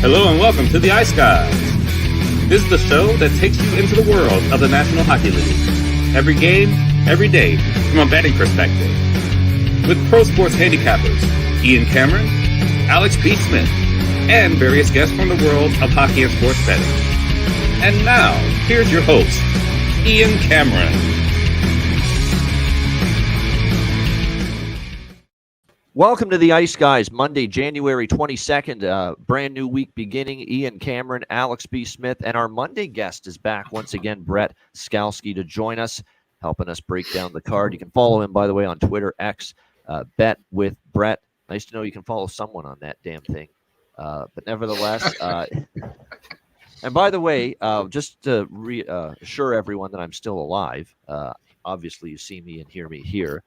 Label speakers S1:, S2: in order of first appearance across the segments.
S1: Hello and welcome to the Ice Guys. This is the show that takes you into the world of the National Hockey League. Every game, every day, from a betting perspective. With pro sports handicappers Ian Cameron, Alex B. Smith, and various guests from the world of hockey and sports betting. And now, here's your host, Ian Cameron.
S2: Welcome to the Ice Guys, Monday, January 22nd, brand new week beginning. Ian Cameron, Alex B. Smith, and our Monday guest is back once again, Brett Skalski, to join us, helping us break down the card. You can follow him, by the way, on Twitter, X, Bet with Brett. Nice to know you can follow someone on that damn thing. But nevertheless, and by the way, just to assure everyone that I'm still alive, obviously you see me and hear me here.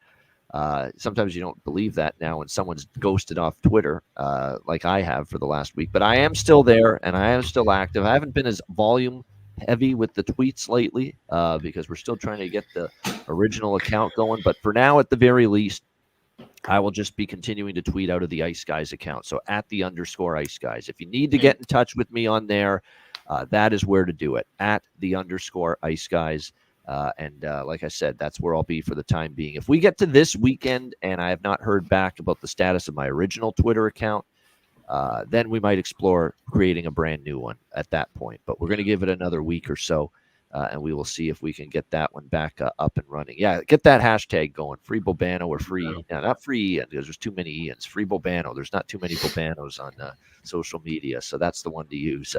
S2: Sometimes you don't believe that now when someone's ghosted off Twitter, like I have for the last week. But I am still there, and I am still active. I haven't been as volume heavy with the tweets lately because we're still trying to get the original account going. But for now, at the very least, I will just be continuing to tweet out of the Ice Guys account. So at the _Ice Guys. If you need to get in touch with me on there, that is where to do it. At the _Ice Guys. Like I said, that's where I'll be for the time being. If we get to this weekend and I have not heard back about the status of my original Twitter account, then we might explore creating a brand new one at that point. But we're going to give it another week or so, and we will see if we can get that one back up and running. Yeah, get that hashtag going. Free Bobano or free, not free Ian, because there's too many Ians. Free Bobano. There's not too many Bobanos on social media, so that's the one to use.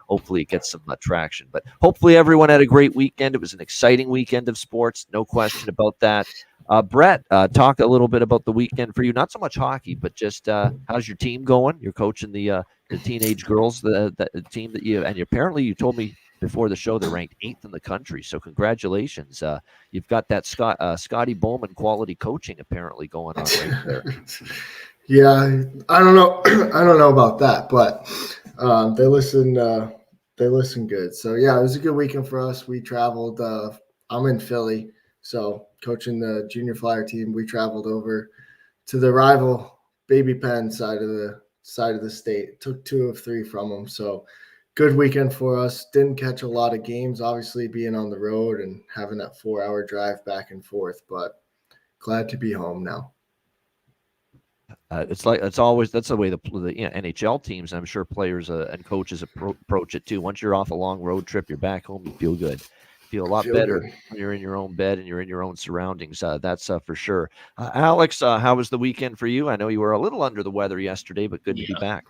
S2: Hopefully it gets some traction, but hopefully everyone had a great weekend. It was an exciting weekend of sports, no question about that. Brett, talk a little bit about the weekend for you. Not so much hockey, but just how's your team going? You're coaching the teenage girls, the team that apparently you told me before the show they're ranked 8th in the country, so congratulations. You've got that Scotty Bowman quality coaching apparently going on right there.
S3: Yeah, I don't know about that, but they listen good. So yeah, it was a good weekend for us. We traveled. I'm in Philly, so coaching the junior flyer team. We traveled over to the rival Baby Penn side of the state. Took 2 of 3 from them. So good weekend for us. Didn't catch a lot of games, obviously being on the road and having that 4-hour drive back and forth, but glad to be home now.
S2: That's the way the NHL teams, I'm sure players and coaches approach it too. Once you're off a long road trip, you're back home, you feel good. Feel a lot better when you're in your own bed and you're in your own surroundings. That's for sure. Alex, how was the weekend for you? I know you were a little under the weather yesterday, but good to be back.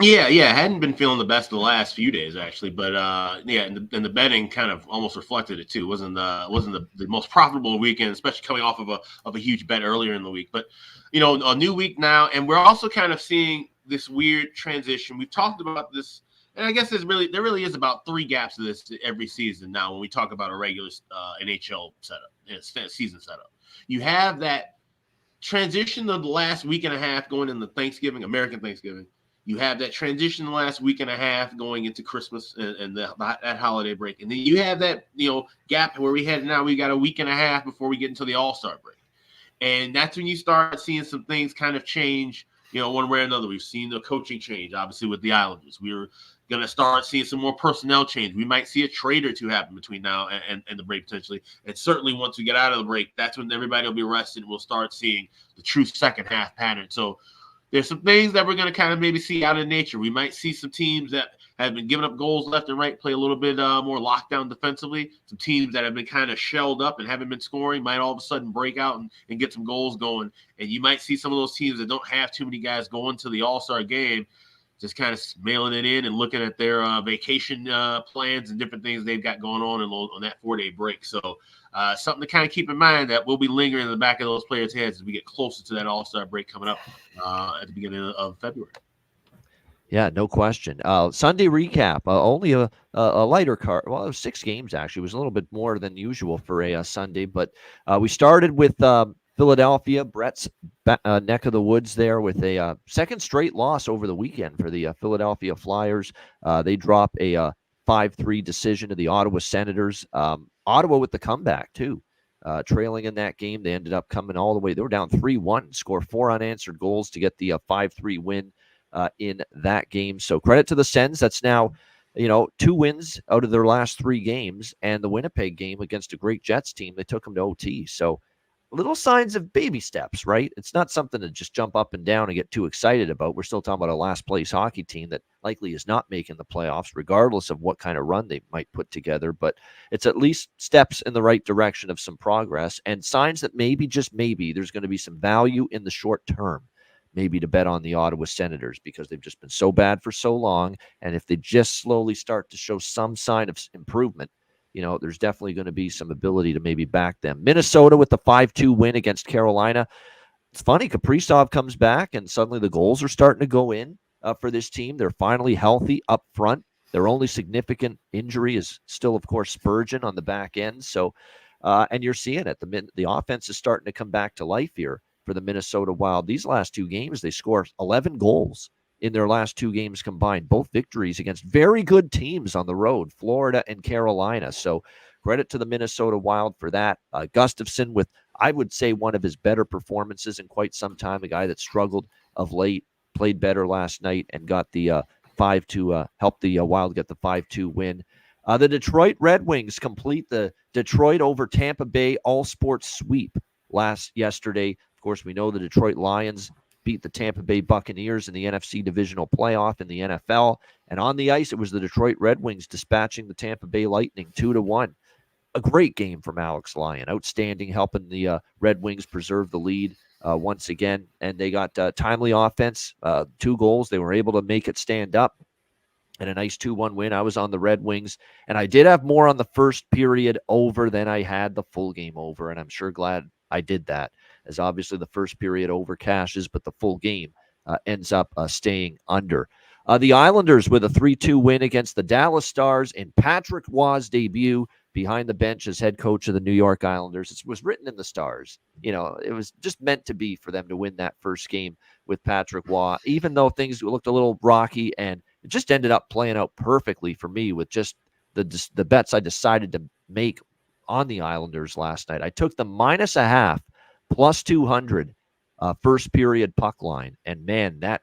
S4: Yeah, I hadn't been feeling the best the last few days actually, but and the betting kind of almost reflected it too. It wasn't the most profitable weekend, especially coming off of a huge bet earlier in the week. But a new week now, and we're also kind of seeing this weird transition. We've talked about this, and I guess there really is about 3 gaps of this every season now when we talk about a regular NHL setup, season setup. You have that transition of the last week and a half going into Thanksgiving, American Thanksgiving. You have that transition the last week and a half going into Christmas and that holiday break. And then you have that, gap where we got a week and a half before we get into the All-Star break. And that's when you start seeing some things kind of change, one way or another. We've seen the coaching change, obviously, with the Islanders. We're going to start seeing some more personnel change. We might see a trade or two happen between now and the break potentially. And certainly once we get out of the break, that's when everybody will be rested and we'll start seeing the true second half pattern. So there's some things that we're going to kind of maybe see out of nature. We might see some teams that have been giving up goals left and right play a little bit more lockdown defensively. Some teams that have been kind of shelled up and haven't been scoring might all of a sudden break out and get some goals going. And you might see some of those teams that don't have too many guys going to the All-Star game just kind of mailing it in and looking at their vacation plans and different things they've got going on that 4-day break. So something to kind of keep in mind that will be lingering in the back of those players' heads as we get closer to that All-Star break coming up at the beginning of February.
S2: Yeah, no question. Sunday recap, only a lighter card. Well, it was 6 games, actually. It was a little bit more than usual for a Sunday. But we started with Philadelphia, Brett's neck of the woods there, with a second straight loss over the weekend for the Philadelphia Flyers. They drop a 5-3 decision to the Ottawa Senators. Ottawa with the comeback, too. Trailing in that game, they ended up coming all the way. They were down 3-1, score 4 unanswered goals to get the 5-3 win in that game. So credit to the Sens. That's now, 2 wins out of their last 3 games, and the Winnipeg game against a great Jets team, they took them to OT. So little signs of baby steps, right? It's not something to just jump up and down and get too excited about. We're still talking about a last place hockey team that likely is not making the playoffs, regardless of what kind of run they might put together. But it's at least steps in the right direction of some progress and signs that maybe, just maybe, there's going to be some value in the short term, maybe to bet on the Ottawa Senators, because they've just been so bad for so long. And if they just slowly start to show some sign of improvement, there's definitely going to be some ability to maybe back them. Minnesota with the 5-2 win against Carolina. It's funny, Kaprizov comes back, and suddenly the goals are starting to go in for this team. They're finally healthy up front. Their only significant injury is still, of course, Spurgeon on the back end. So, and you're seeing it. The offense is starting to come back to life here for the Minnesota Wild. These last 2 games, they scored 11 goals in their last 2 games combined, both victories against very good teams on the road, Florida and Carolina. So credit to the Minnesota Wild for that. Gustafsson with, I would say, one of his better performances in quite some time, a guy that struggled of late, played better last night and got the 5-2, helped the Wild get the 5-2 win. The Detroit Red Wings complete the Detroit over Tampa Bay all-sports sweep yesterday. Of course, we know the Detroit Lions beat the Tampa Bay Buccaneers in the NFC divisional playoff in the NFL. And on the ice, it was the Detroit Red Wings dispatching the Tampa Bay Lightning 2-1. A great game from Alex Lyon. Outstanding, helping the Red Wings preserve the lead once again. And they got timely offense, 2 goals. They were able to make it stand up. And a nice 2-1 win. I was on the Red Wings. And I did have more on the first period over than I had the full game over. And I'm sure glad I did that, as obviously the first period over cashes, but the full game ends up staying under. The Islanders with a 3-2 win against the Dallas Stars in Patrick Roy's debut behind the bench as head coach of the New York Islanders. It was written in the stars. It was just meant to be for them to win that first game with Patrick Roy, even though things looked a little rocky, and it just ended up playing out perfectly for me with just the bets I decided to make on the Islanders last night. I took the -0.5 plus 200 first period puck line. And man, that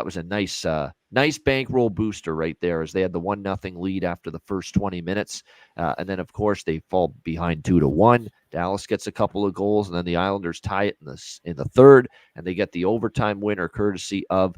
S2: was a nice bankroll booster right there, as they had the 1-0 lead after the first 20 minutes. And then, of course, they fall behind 2-1. Dallas gets a couple of goals, and then the Islanders tie it in the third, and they get the overtime winner courtesy of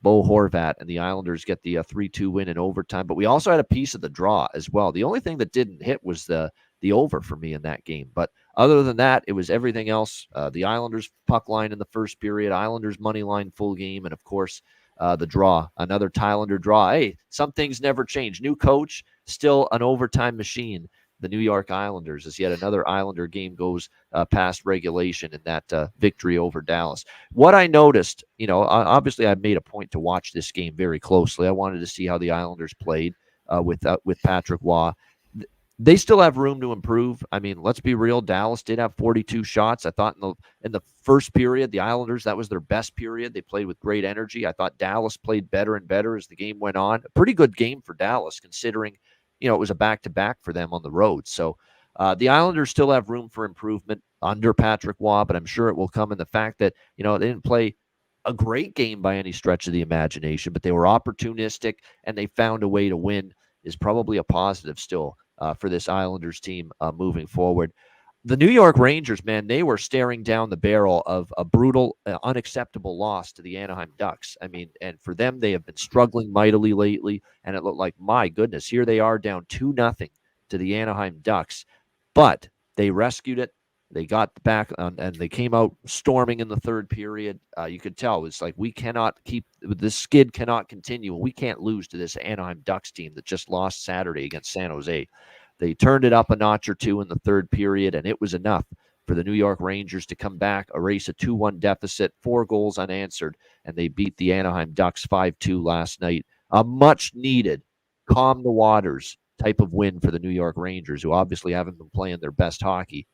S2: Bo Horvat, and the Islanders get the 3-2 win in overtime. But we also had a piece of the draw as well. The only thing that didn't hit was the over for me in that game. But other than that, it was everything else. The Islanders puck line in the first period, Islanders money line full game, and of course, the draw, another Tylander draw. Hey, some things never change. New coach, still an overtime machine. The New York Islanders, as yet another Islander game goes past regulation in that victory over Dallas. What I noticed, obviously I made a point to watch this game very closely. I wanted to see how the Islanders played with Patrick Roy. They still have room to improve. I mean, let's be real. Dallas did have 42 shots. I thought in the first period, the Islanders, that was their best period. They played with great energy. I thought Dallas played better and better as the game went on. A pretty good game for Dallas, considering, it was a back-to-back for them on the road. So the Islanders still have room for improvement under Patrick Roy, but I'm sure it will come in the fact that, they didn't play a great game by any stretch of the imagination, but they were opportunistic and they found a way to win, is probably a positive still for this Islanders team moving forward. The New York Rangers, man, they were staring down the barrel of a brutal, unacceptable loss to the Anaheim Ducks. I mean, and for them, they have been struggling mightily lately, and it looked like, my goodness, here they are down 2-0 to the Anaheim Ducks. But they rescued it. They got back and they came out storming in the third period. You could tell it's like, we cannot keep this skid cannot continue. We can't lose to this Anaheim Ducks team that just lost Saturday against San Jose. They turned it up a notch or two in the third period, and it was enough for the New York Rangers to come back, erase a 2-1 deficit, 4 goals unanswered, and they beat the Anaheim Ducks 5-2 last night. A much-needed, calm the waters type of win for the New York Rangers, who obviously haven't been playing their best hockey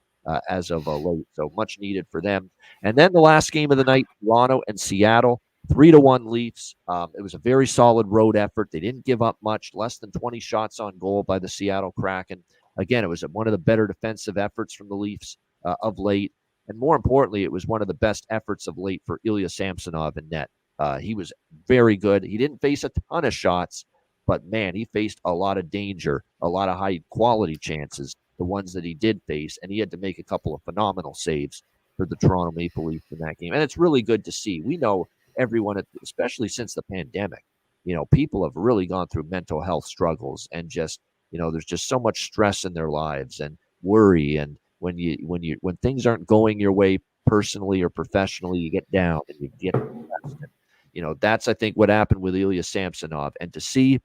S2: as of late. So much needed for them. And then the last game of the night, Toronto and Seattle, 3-1 Leafs. It was a very solid road effort. They didn't give up much, less than 20 shots on goal by the Seattle Kraken. Again, it was one of the better defensive efforts from the Leafs of late. And more importantly, it was one of the best efforts of late for Ilya Samsonov in net. He was very good. He didn't face a ton of shots, but man, he faced a lot of danger, a lot of high quality chances, the ones that he did face, and he had to make a couple of phenomenal saves for the Toronto Maple Leafs in that game. And it's really good to see. We know everyone, especially since the pandemic, people have really gone through mental health struggles and just, there's just so much stress in their lives and worry. And when things aren't going your way personally or professionally, you get down and you get depressed. And, that's, I think, what happened with Ilya Samsonov. And to see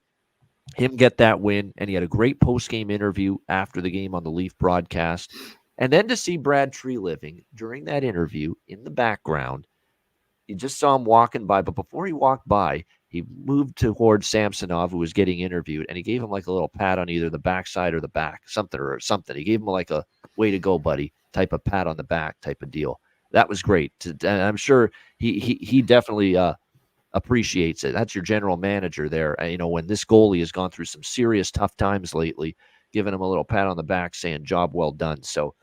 S2: him get that win, and he had a great post-game interview after the game on the Leaf broadcast. And then to see Brad Treliving during that interview in the background, you just saw him walking by. But before he walked by, he moved toward Samsonov, who was getting interviewed, and he gave him like a little pat on either the backside or the back, something. He gave him like a way to go, buddy, type of pat on the back type of deal. That was great. And I'm sure he definitely appreciates it. That's your general manager there. When this goalie has gone through some serious tough times lately, giving him a little pat on the back saying, job well done. So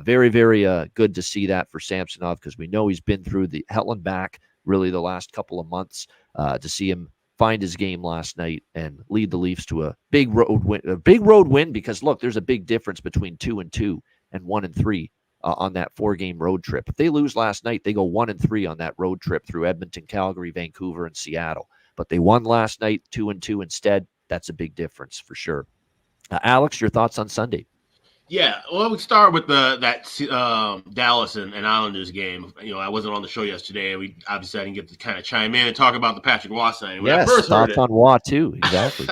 S2: very, very good to see that for Samsonov, because we know he's been through the hell and back really the last couple of months. To see him find his game last night and lead the Leafs to a big road win, because look, there's a big difference between 2-2 and 1-3 on that 4-game road trip. If they lose last night, they go 1-3 on that road trip through Edmonton, Calgary, Vancouver, and Seattle. But they won last night 2-2 instead. That's a big difference for sure. Alex, your thoughts on Sunday?
S4: Yeah, well, we start with that Dallas and Islanders game. I wasn't on the show yesterday. I didn't get to kind of chime in and talk about the Patrick Waugh signing. When
S2: yes,
S4: I first heard
S2: thoughts on Waugh too. Exactly.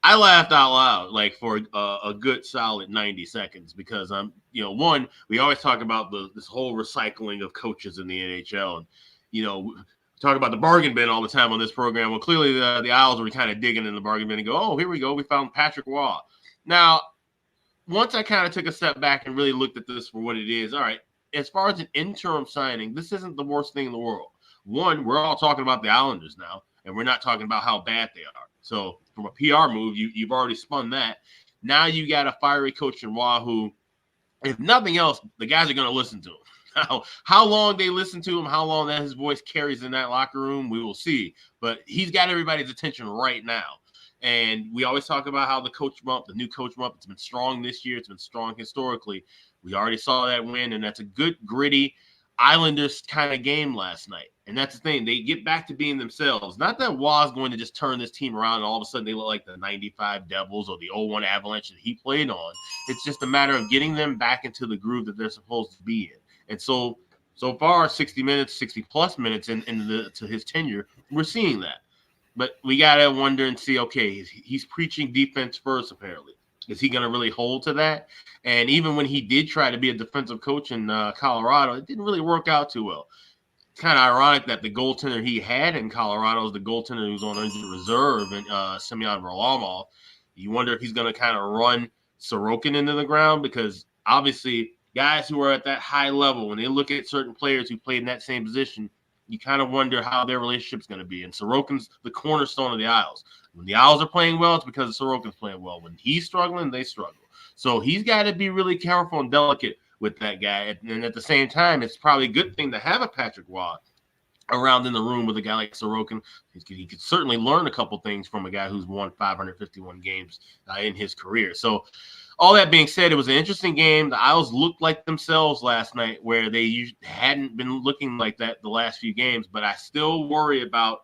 S4: I laughed out loud like for a good solid 90 seconds because one, we always talk about this whole recycling of coaches in the NHL, and we talk about the bargain bin all the time on this program. Well, clearly the Isles were kind of digging in the bargain bin and go, oh, here we go, we found Patrick Waugh. Now, once I kind of took a step back and really looked at this for what it is, all right, as far as an interim signing, this isn't the worst thing in the world. One, we're all talking about the Islanders now, and we're not talking about how bad they are. So from a PR move, you've already spun that. Now you got a fiery coach in Waugh who, if nothing else, the guys are going to listen to him. How long they listen to him, how long that his voice carries in that locker room, we will see. But he's got everybody's attention right now. And we always talk about how the new coach bump, it's been strong this year. It's been strong historically. We already saw that win, and that's a good, gritty Islanders kind of game last night. And that's the thing. They get back to being themselves. Not that Waugh's going to just turn this team around and all of a sudden they look like the 95 Devils or the 01 Avalanche that he played on. It's just a matter of getting them back into the groove that they're supposed to be in. And so far, 60 minutes, 60-plus minutes to his tenure, we're seeing that. But we got to wonder and see, okay, he's preaching defense first, apparently. Is he going to really hold to that? And even when he did try to be a defensive coach in Colorado, it didn't really work out too well. It's kind of ironic that the goaltender he had in Colorado is the goaltender who's on injured reserve, and Semyon Varlamov. You wonder if he's going to kind of run Sorokin into the ground, because obviously guys who are at that high level, when they look at certain players who played in that same position, you kind of wonder how their relationship's going to be. And Sorokin's the cornerstone of the Isles. When the Isles are playing well, it's because Sorokin's playing well. When he's struggling, they struggle. So he's got to be really careful and delicate with that guy. And at the same time, it's probably a good thing to have a Patrick Waugh around in the room with a guy like Sorokin. He could certainly learn a couple things from a guy who's won 551 games in his career. So all that being said, it was an interesting game. The Isles looked like themselves last night, where they hadn't been looking like that the last few games. But I still worry about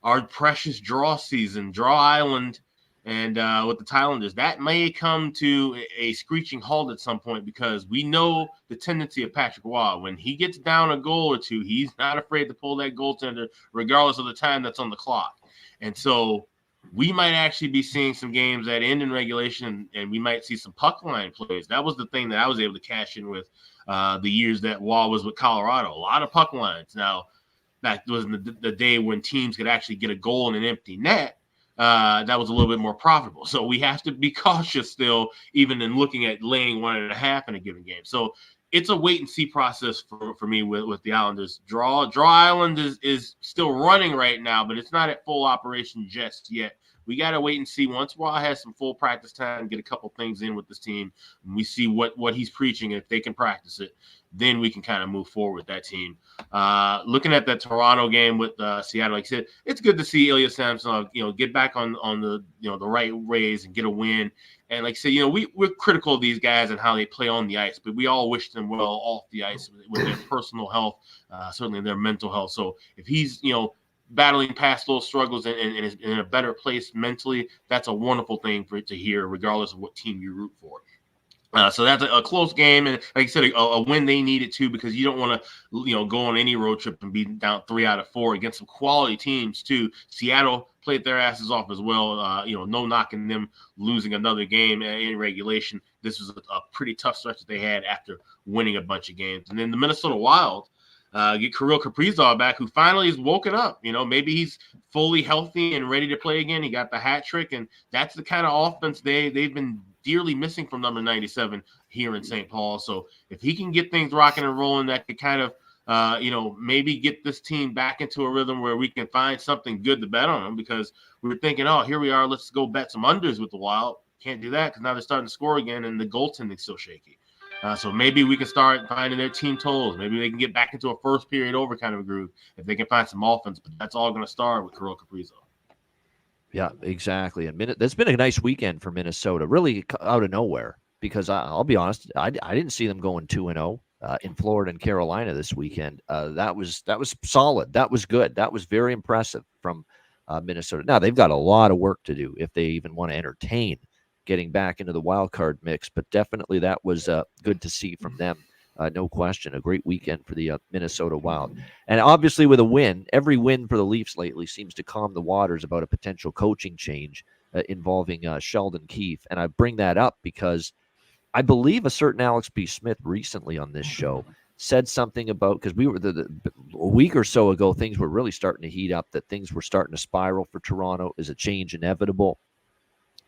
S4: our precious draw season, Draw Island, and with the Thailanders. That may come to a screeching halt at some point, because we know the tendency of Patrick Waugh. When he gets down a goal or two, he's not afraid to pull that goaltender regardless of the time that's on the clock. And so we might actually be seeing some games that end in regulation, and we might see some puck line plays. That was the thing that I was able to cash in with the years that Waugh was with Colorado. A lot of puck lines. Now, that was the day when teams could actually get a goal in an empty net. That was a little bit more profitable. So we have to be cautious still, even in looking at laying 1.5 in a given game. So it's a wait and see process for me with the Islanders. Draw Island is still running right now, but it's not at full operation just yet we got to wait and see. Once Wall has some full practice time, get a couple things in with this team, and we see what he's preaching, if they can practice it, then we can kind of move forward with that team. Looking at that Toronto game with Seattle, like I said, it's good to see Ilya Samsonov, get back on the the right ways and get a win. And like I said, we're critical of these guys and how they play on the ice, but we all wish them well off the ice with their personal health, certainly their mental health. So if he's battling past those struggles and is in a better place mentally, that's a wonderful thing for it to hear, regardless of what team you root for. So that's a close game, and like I said, a win they needed too, because you don't want to, go on any road trip and be down 3 out of 4 against some quality teams too. Seattle played their asses off as well. No knocking them losing another game in regulation. This was a pretty tough stretch that they had after winning a bunch of games. And then the Minnesota Wild get Kirill Kaprizov back, who finally is woken up. Maybe he's fully healthy and ready to play again. He got the hat trick, and that's the kind of offense they've been dearly missing from number 97 here in St. Paul. So if he can get things rocking and rolling, that could kind of, maybe get this team back into a rhythm where we can find something good to bet on them, because we were thinking, here we are, let's go bet some unders with the Wild. Can't do that because now they're starting to score again and the goaltending's still shaky. So maybe we can start finding their team totals. Maybe they can get back into a first period over kind of a groove if they can find some offense, but that's all going to start with Kirill Kaprizov.
S2: Yeah, exactly. And that's been a nice weekend for Minnesota, really out of nowhere, because I'll be honest, I didn't see them going 2-0 in Florida and Carolina this weekend. That was solid. That was good. That was very impressive from Minnesota. Now, they've got a lot of work to do if they even want to entertain getting back into the wild card mix, but definitely that was good to see from them. No question. A great weekend for the Minnesota Wild. And obviously with a win, every win for the Leafs lately seems to calm the waters about a potential coaching change involving Sheldon Keefe. And I bring that up because I believe a certain Alex B. Smith recently on this show said something about, because we were a week or so ago, things were really starting to heat up, that things were starting to spiral for Toronto. Is a change inevitable?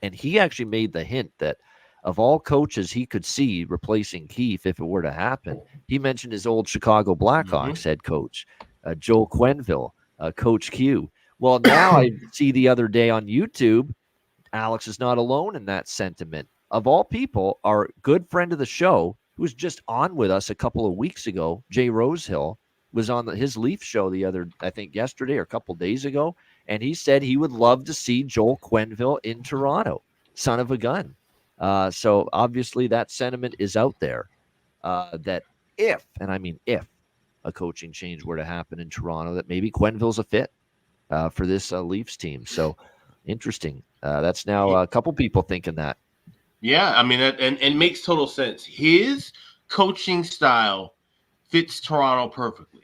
S2: And he actually made the hint that of all coaches he could see replacing Keefe if it were to happen, he mentioned his old Chicago Blackhawks head coach, Joel Quenneville, Coach Q. Well, now I see the other day on YouTube, Alex is not alone in that sentiment. Of all people, our good friend of the show, who was just on with us a couple of weeks ago, Jay Rosehill, was on his Leaf show I think yesterday or a couple days ago, and he said he would love to see Joel Quenneville in Toronto. Son of a gun. So obviously that sentiment is out there that if, and I mean if, a coaching change were to happen in Toronto, that maybe Quenneville's a fit for this Leafs team. So interesting. That's now a couple people thinking that.
S4: Yeah, I mean, and makes total sense. His coaching style fits Toronto perfectly.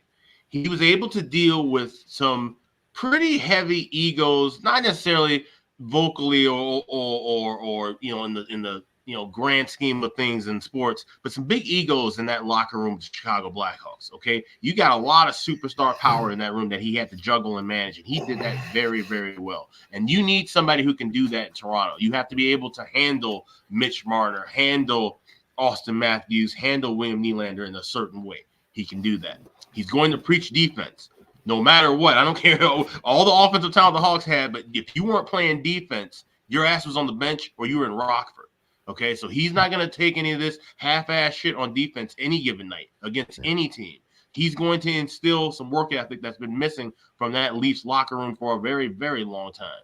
S4: He was able to deal with some pretty heavy egos, not necessarily vocally or in the grand scheme of things in sports, but some big egos in that locker room with the Chicago Blackhawks. Okay, you got a lot of superstar power in that room that he had to juggle and manage, and he did that very, very well. And you need somebody who can do that in Toronto. You have to be able to handle Mitch Marner, handle Austin Matthews, handle William Nylander in a certain way. He can do that. He's going to preach defense. No matter what, I don't care all the offensive talent the Hawks had, but if you weren't playing defense, your ass was on the bench or you were in Rockford. Okay, so he's not going to take any of this half-ass shit on defense any given night against any team. He's going to instill some work ethic that's been missing from that Leafs locker room for a very, very long time.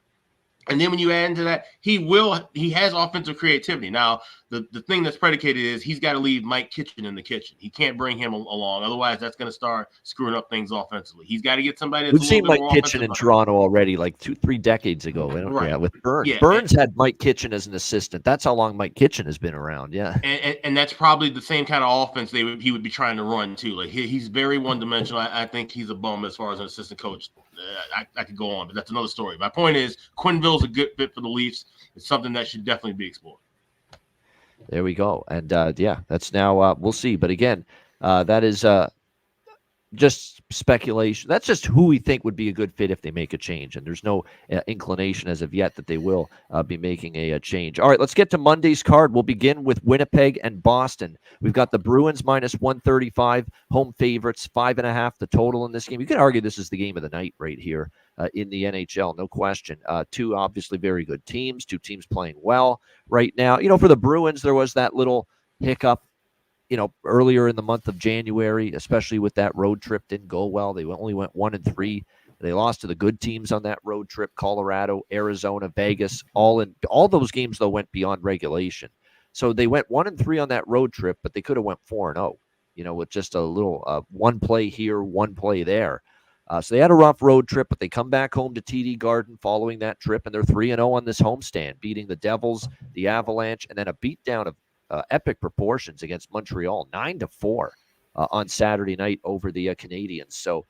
S4: And then when you add into that, he has offensive creativity. Now, the thing that's predicated is he's got to leave Mike Kitchen in the kitchen. He can't bring him along. Otherwise, that's going to start screwing up things offensively. He's got to get somebody that's
S2: We've seen Mike Kitchen in Toronto already, like 2-3 decades ago.
S4: Right.
S2: Yeah, with Burns.
S4: Yeah,
S2: Burns had Mike Kitchen as an assistant. That's how long Mike Kitchen has been around. Yeah.
S4: And that's probably the same kind of offense he would be trying to run too. Like he's very one-dimensional. I think he's a bum as far as an assistant coach. I could go on, but that's another story. My point is Quenneville's a good fit for the Leafs. It's something that should definitely be explored.
S2: There we go. And, that's now we'll see. But, again, that is just speculation. That's just who we think would be a good fit if they make a change. And there's no inclination as of yet that they will be making a change. All right, let's get to Monday's card. We'll begin with Winnipeg and Boston. We've got the Bruins minus 135, home favorites, 5.5 the total in this game. You could argue this is the game of the night right here in the NHL, no question. Two obviously very good teams, two teams playing well right now. For the Bruins, there was that little hiccup earlier in the month of January, especially with that road trip, didn't go well. They only went 1-3. They lost to the good teams on that road trip: Colorado, Arizona, Vegas. All those games though went beyond regulation. So they went 1-3 on that road trip, but they could have went 4-0. With just a little one play here, one play there. So they had a rough road trip, but they come back home to TD Garden following that trip, and they're 3-0 on this homestand, beating the Devils, the Avalanche, and then a beatdown of epic proportions against Montreal, 9-4 on Saturday night over the Canadiens. So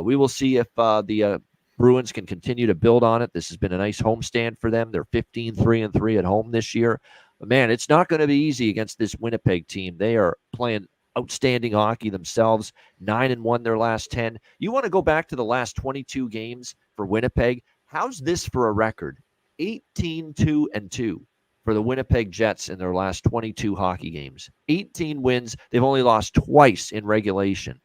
S2: we will see if the Bruins can continue to build on it. This has been a nice homestand for them. They're 15-3-3 at home this year. But man, it's not going to be easy against this Winnipeg team. They are playing outstanding hockey themselves, 9-1 their last 10. You want to go back to the last 22 games for Winnipeg? How's this for a record? 18-2-2. For the Winnipeg Jets in their last 22 hockey games. 18 wins. They've only lost twice in regulation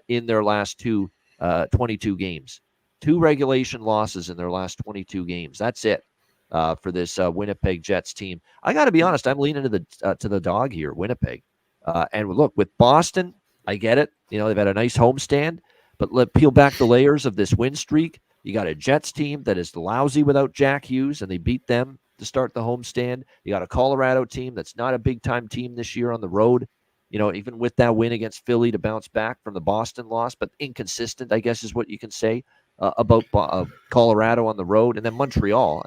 S2: in their last 22 games. 2 regulation losses in their last 22 games. That's it for this Winnipeg Jets team. I got to be honest, I'm leaning to the dog here, Winnipeg. And look, with Boston, I get it. They've had a nice homestand, but let's peel back the layers of this win streak. You got a Jets team that is lousy without Jack Hughes, and they beat them to start the homestand. You got a Colorado team that's not a big-time team this year on the road, even with that win against Philly to bounce back from the Boston loss, but inconsistent, I guess is what you can say about Colorado on the road. And then Montreal,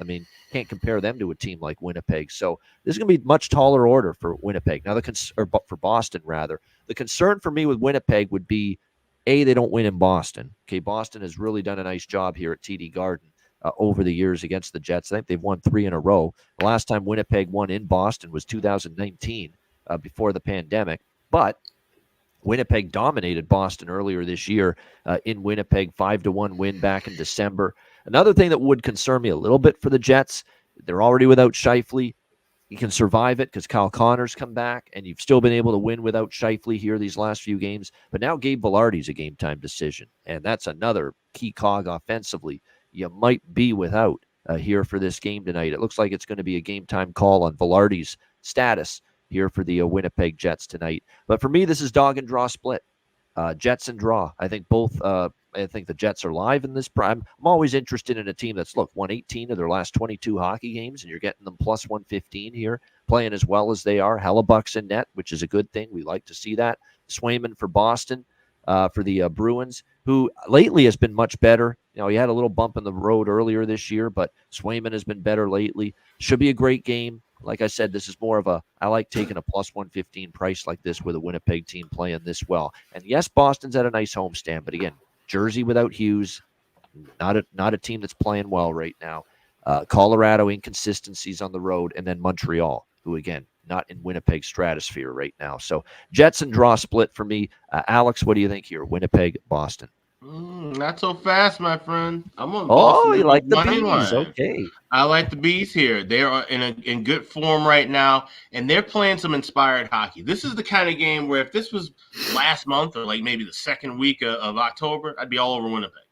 S2: can't compare them to a team like Winnipeg. So this is going to be much taller order for Winnipeg. Now, for Boston, rather. The concern for me with Winnipeg would be, A, they don't win in Boston. Okay, Boston has really done a nice job here at TD Garden. Over the years against the Jets. I think they've won 3 in a row. The last time Winnipeg won in Boston was 2019 before the pandemic. But Winnipeg dominated Boston earlier this year in Winnipeg, 5-1 win back in December. Another thing that would concern me a little bit for the Jets, they're already without Scheifele. You can survive it because Kyle Connor's come back, and you've still been able to win without Scheifele here these last few games. But now Gabe Vilardi's a game-time decision, and that's another key cog offensively you might be without here for this game tonight. It looks like it's going to be a game-time call on Vilardi's status here for the Winnipeg Jets tonight. But for me, this is dog and draw split. Jets and draw. I think both. I think the Jets are live in this prime. I'm always interested in a team that's won 18 of their last 22 hockey games, and you're getting them plus 115 here, playing as well as they are. Hellebuck's in net, which is a good thing. We like to see that. Swayman for Boston. For the Bruins, who lately has been much better. He had a little bump in the road earlier this year, but Swayman has been better lately. Should be a great game. Like I said, this is more of I like taking a plus 115 price like this with a Winnipeg team playing this well. And yes, Boston's at a nice homestand, but again, Jersey without Hughes, not a team that's playing well right now. Colorado inconsistencies on the road, and then Montreal, who again, not in Winnipeg stratosphere right now. So Jets and draw split for me. Alex, what do you think here? Winnipeg, Boston.
S4: Not so fast, my friend. I'm on Boston.
S2: Oh, you like the Bees. Okay.
S4: I like the Bees here. They are in good form right now, and they're playing some inspired hockey. This is the kind of game where if this was last month or maybe the second week of October, I'd be all over Winnipeg.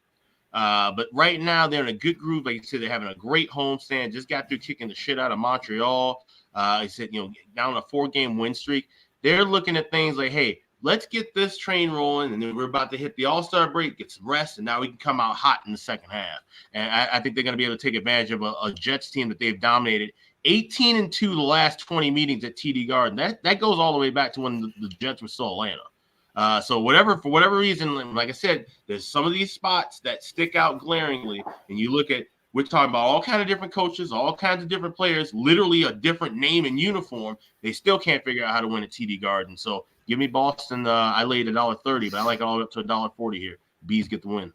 S4: But right now, they're in a good groove. Like you said, they're having a great homestand. Just got through kicking the shit out of Montreal. I said, down a 4-game win streak. They're looking at things like, hey, let's get this train rolling, and then we're about to hit the All-Star break, get some rest, and now we can come out hot in the second half. And I think they're going to be able to take advantage of a Jets team that they've dominated. 18-2 the last 20 meetings at TD Garden. That goes all the way back to when the Jets were still Atlanta. So for whatever reason, like I said, there's some of these spots that stick out glaringly, and you look at, we're talking about all kinds of different coaches, all kinds of different players, literally a different name and uniform. They still can't figure out how to win at TD Garden. So give me Boston. I laid $1.30, but I like it all up to $1.40 here. Bees get the win.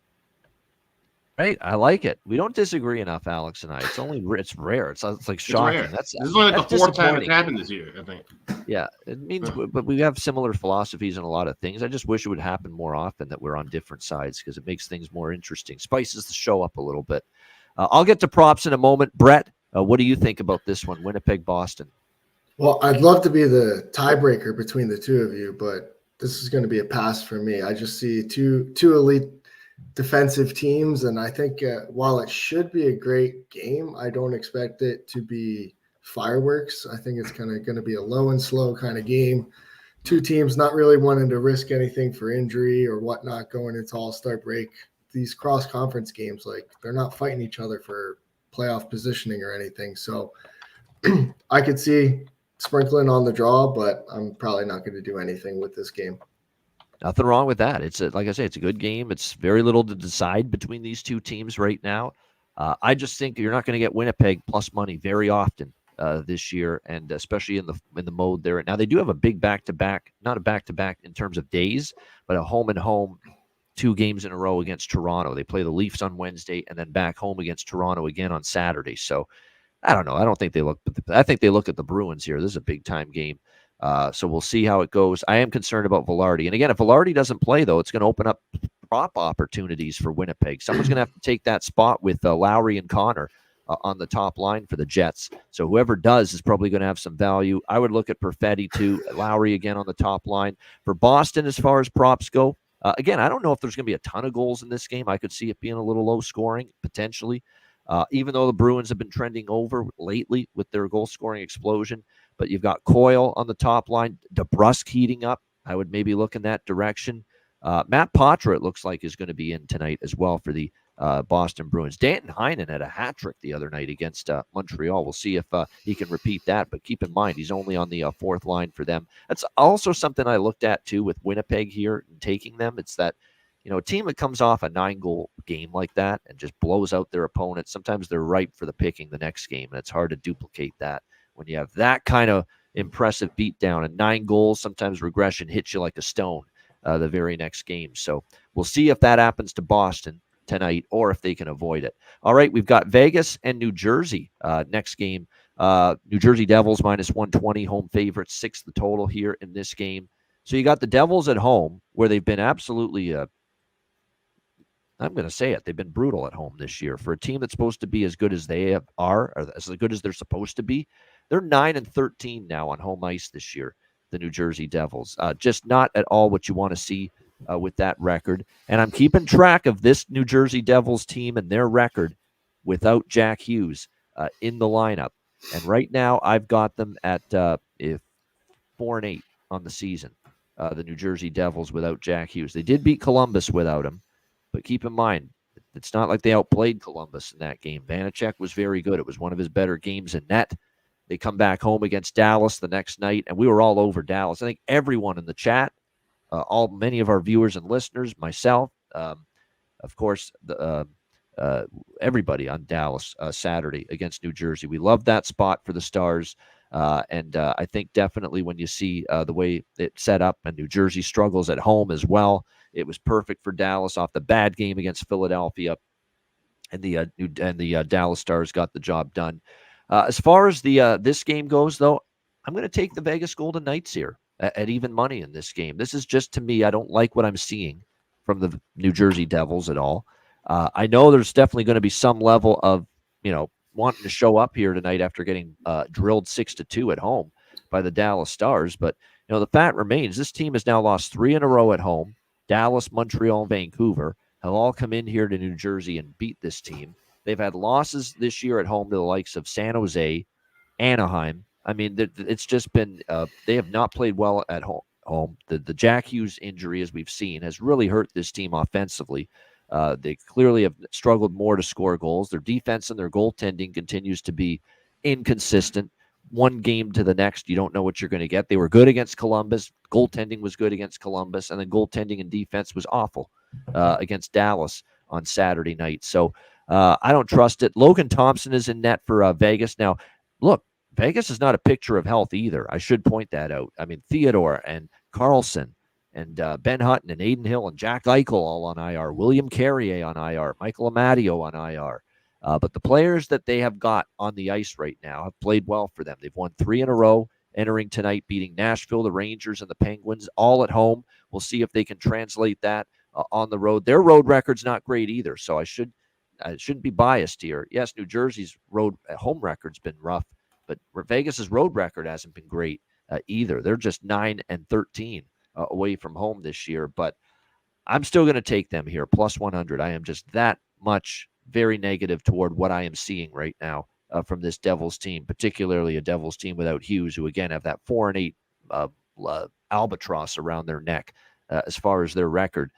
S2: Right, I like it. We don't disagree enough, Alex and I. It's rare. It's like
S4: It's rare.
S2: shocking.
S4: This is only like the fourth time it's
S2: disappointing.
S4: happened this year, I think.
S2: Yeah, it means, but we have similar philosophies on a lot of things. I just wish it would happen more often that we're on different sides because it makes things more interesting, spices the show up a little bit. I'll get to props in a moment. Brett, what do you think about this one, Winnipeg, Boston?
S3: Well, I'd love to be the tiebreaker between the two of you, but this is going to be a pass for me. I just see two elite defensive teams, and I think while it should be a great game, I don't expect it to be fireworks. I think it's kind of going to be a low and slow kind of game. Two teams not really wanting to risk anything for injury or whatnot going into All-Star break. These cross-conference games, like they're not fighting each other for playoff positioning or anything. So I could see sprinkling on the draw, but I'm probably not going to do anything with this game.
S2: Nothing wrong with that. Like I say, it's a good game. It's very little to decide between these two teams right now. I just think you're not going to get Winnipeg plus money very often this year, and especially in the mode they're in. Now they do have a big back-to-back, not a back-to-back in terms of days, but a home-and-home 2 games in a row against Toronto. They play the Leafs on Wednesday and then back home against Toronto again on Saturday. So I don't know. I don't think they look. I think they look at the Bruins here. This is a big-time game. So we'll see how it goes. I am concerned about Velarde. And again, if Velarde doesn't play, though, it's going to open up prop opportunities for Winnipeg. Someone's going to have to take that spot with Lowry and Connor on the top line for the Jets. So whoever does is probably going to have some value. I would look at Perfetti, too. Lowry again on the top line. For Boston, as far as props go, again, I don't know if there's going to be a ton of goals in this game. I could see it being a little low scoring, potentially. Even though the Bruins have been trending over lately with their goal-scoring explosion. But you've got Coyle on the top line, DeBrusk heating up. I would maybe look in that direction. Matt Poitras, it looks like, is going to be in tonight as well for the Boston Bruins. Danton Heinen had a hat trick the other night against Montreal. We'll see if he can repeat that. But keep in mind, he's only on the fourth line for them. That's also something I looked at, too, with Winnipeg here and taking them. It's that, a team that comes off a 9-goal game like that and just blows out their opponent, sometimes they're ripe for the picking the next game, and it's hard to duplicate that. When you have that kind of impressive beatdown and 9 goals, sometimes regression hits you like a stone the very next game. So we'll see if that happens to Boston tonight or if they can avoid it. All right, we've got Vegas and New Jersey next game. New Jersey Devils -120, home favorites, 6 the total here in this game. So you got the Devils at home where they've been absolutely I'm going to say it. They've been brutal at home this year for a team that's supposed to be as good as they are, or as good as they're supposed to be. They're 9-13 now on home ice this year, the New Jersey Devils. Just not at all what you want to see with that record. And I'm keeping track of this New Jersey Devils team and their record without Jack Hughes in the lineup. And right now, I've got them at 4-8 on the season. The New Jersey Devils without Jack Hughes. They did beat Columbus without him. But keep in mind, it's not like they outplayed Columbus in that game. Vanacek was very good. It was one of his better games in net. They come back home against Dallas the next night, and we were all over Dallas. I think everyone in the chat, many of our viewers and listeners, myself, of course, everybody on Dallas Saturday against New Jersey. We love that spot for the Stars. And I think definitely when you see the way it's set up and New Jersey struggles at home as well, it was perfect for Dallas off the bad game against Philadelphia, and the Dallas Stars got the job done. As far as the this game goes, though, I'm going to take the Vegas Golden Knights here at even money in this game. This is just, to me, I don't like what I'm seeing from the New Jersey Devils at all. I know there's definitely going to be some level of, wanting to show up here tonight after getting drilled 6-2 at home by the Dallas Stars. But, the fact remains, this team has now lost 3 in a row at home. Dallas, Montreal, Vancouver have all come in here to New Jersey and beat this team. They've had losses this year at home to the likes of San Jose, Anaheim. I mean, it's just been they have not played well at home. The Jack Hughes injury, as we've seen, has really hurt this team offensively. They clearly have struggled more to score goals. Their defense and their goaltending continues to be inconsistent. One game to the next, you don't know what you're going to get. They were good against Columbus. Goaltending was good against Columbus. And then goaltending and defense was awful against Dallas on Saturday night. So I don't trust it. Logan Thompson is in net for Vegas. Now, look, Vegas is not a picture of health either. I should point that out. I mean, Theodore and Carlson And Ben Hutton and Aiden Hill and Jack Eichel all on IR. William Carrier on IR. Michael Amadio on IR. But the players that they have got on the ice right now have played well for them. They've won 3 in a row, entering tonight, beating Nashville, the Rangers, and the Penguins, all at home. We'll see if they can translate that on the road. Their road record's not great either, so I shouldn't be biased here. Yes, New Jersey's home record's been rough, but Vegas's road record hasn't been great either. They're just 9-13 away from home this year, but I'm still going to take them here, plus 100. I am just that much very negative toward what I am seeing right now from this Devils team, particularly a Devils team without Hughes, who again have that 4-8 albatross around their neck as far as their record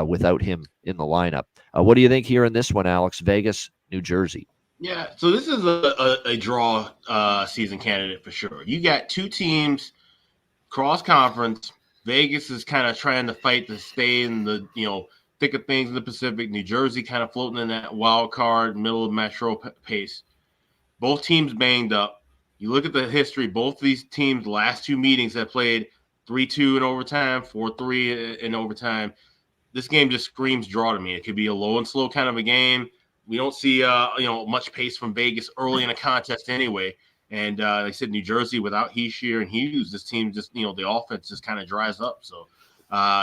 S2: without him in the lineup. What do you think here in this one, Alex? Vegas, New Jersey.
S4: Yeah, so this is a draw season candidate for sure. You got two teams cross conference. Vegas is kind of trying to fight to stay in the thick of things in the Pacific. New Jersey kind of floating in that wild card middle of metro pace. Both teams banged up. You look at the history. Both these teams' last 2 meetings have played 3-2 in overtime, 4-3 in overtime. This game just screams draw to me. It could be a low and slow kind of a game. We don't see much pace from Vegas early in a contest anyway. And like I said, New Jersey without Heishier and Hughes, this team just the offense just kind of dries up. So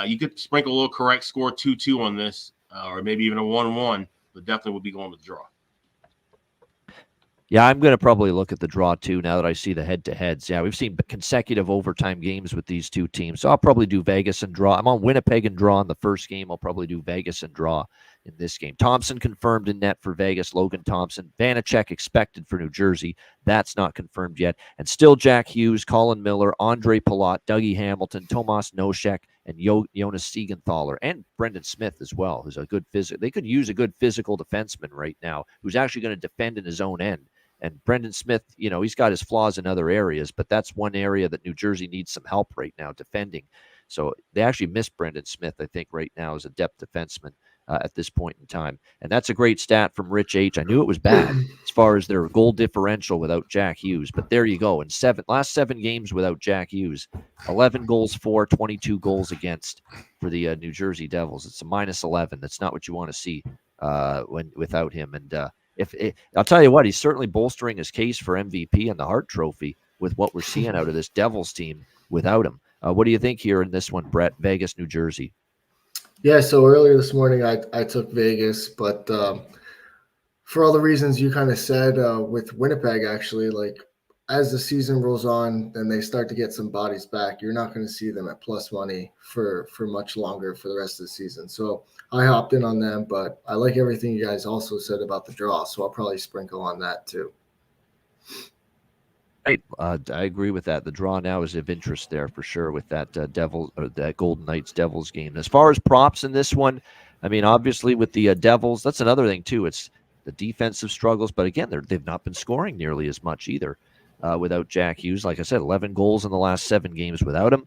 S4: you could sprinkle a little correct score 2-2 on this, or maybe even a 1-1, but definitely would be going with the draw.
S2: Yeah, I'm going to probably look at the draw too now that I see the head-to-heads. Yeah, we've seen consecutive overtime games with these two teams, so I'll probably do Vegas and draw. I'm on Winnipeg and draw in the first game. I'll probably do Vegas and draw in this game. Thompson confirmed in net for Vegas, Logan Thompson. Vanacek expected for New Jersey. That's not confirmed yet. And still Jack Hughes, Colin Miller, Andre Palat, Dougie Hamilton, Tomas Nosek, and Jonas Siegenthaler, and Brendan Smith as well, who's a good physical. They could use a good physical defenseman right now who's actually going to defend in his own end. And Brendan Smith, he's got his flaws in other areas, but that's one area that New Jersey needs some help right now, defending. So they actually miss Brendan Smith, I think, right now as a depth defenseman at this point in time. And that's a great stat from Rich H. I knew it was bad as far as their goal differential without Jack Hughes, but there you go. In last 7 games without Jack Hughes, 11 goals for, 22 goals against for the New Jersey Devils. It's a -11. That's not what you want to see without him. And I'll tell you what, he's certainly bolstering his case for MVP and the Hart Trophy with what we're seeing out of this Devils team without him. What do you think here in this one, Brett? Vegas, New Jersey.
S3: Yeah, so earlier this morning I took Vegas, but for all the reasons you kind of said with Winnipeg, actually, like as the season rolls on and they start to get some bodies back, you're not going to see them at plus money for much longer for the rest of the season. So I hopped in on them, but I like everything you guys also said about the draw, so I'll probably sprinkle on that too.
S2: Right. I agree with that. The draw now is of interest there for sure with that that Golden Knights Devils game. As far as props in this one, I mean, obviously with the Devils, that's another thing too. It's the defensive struggles, but again, they've not been scoring nearly as much either without Jack Hughes. Like I said, 11 goals in the last 7 games without him.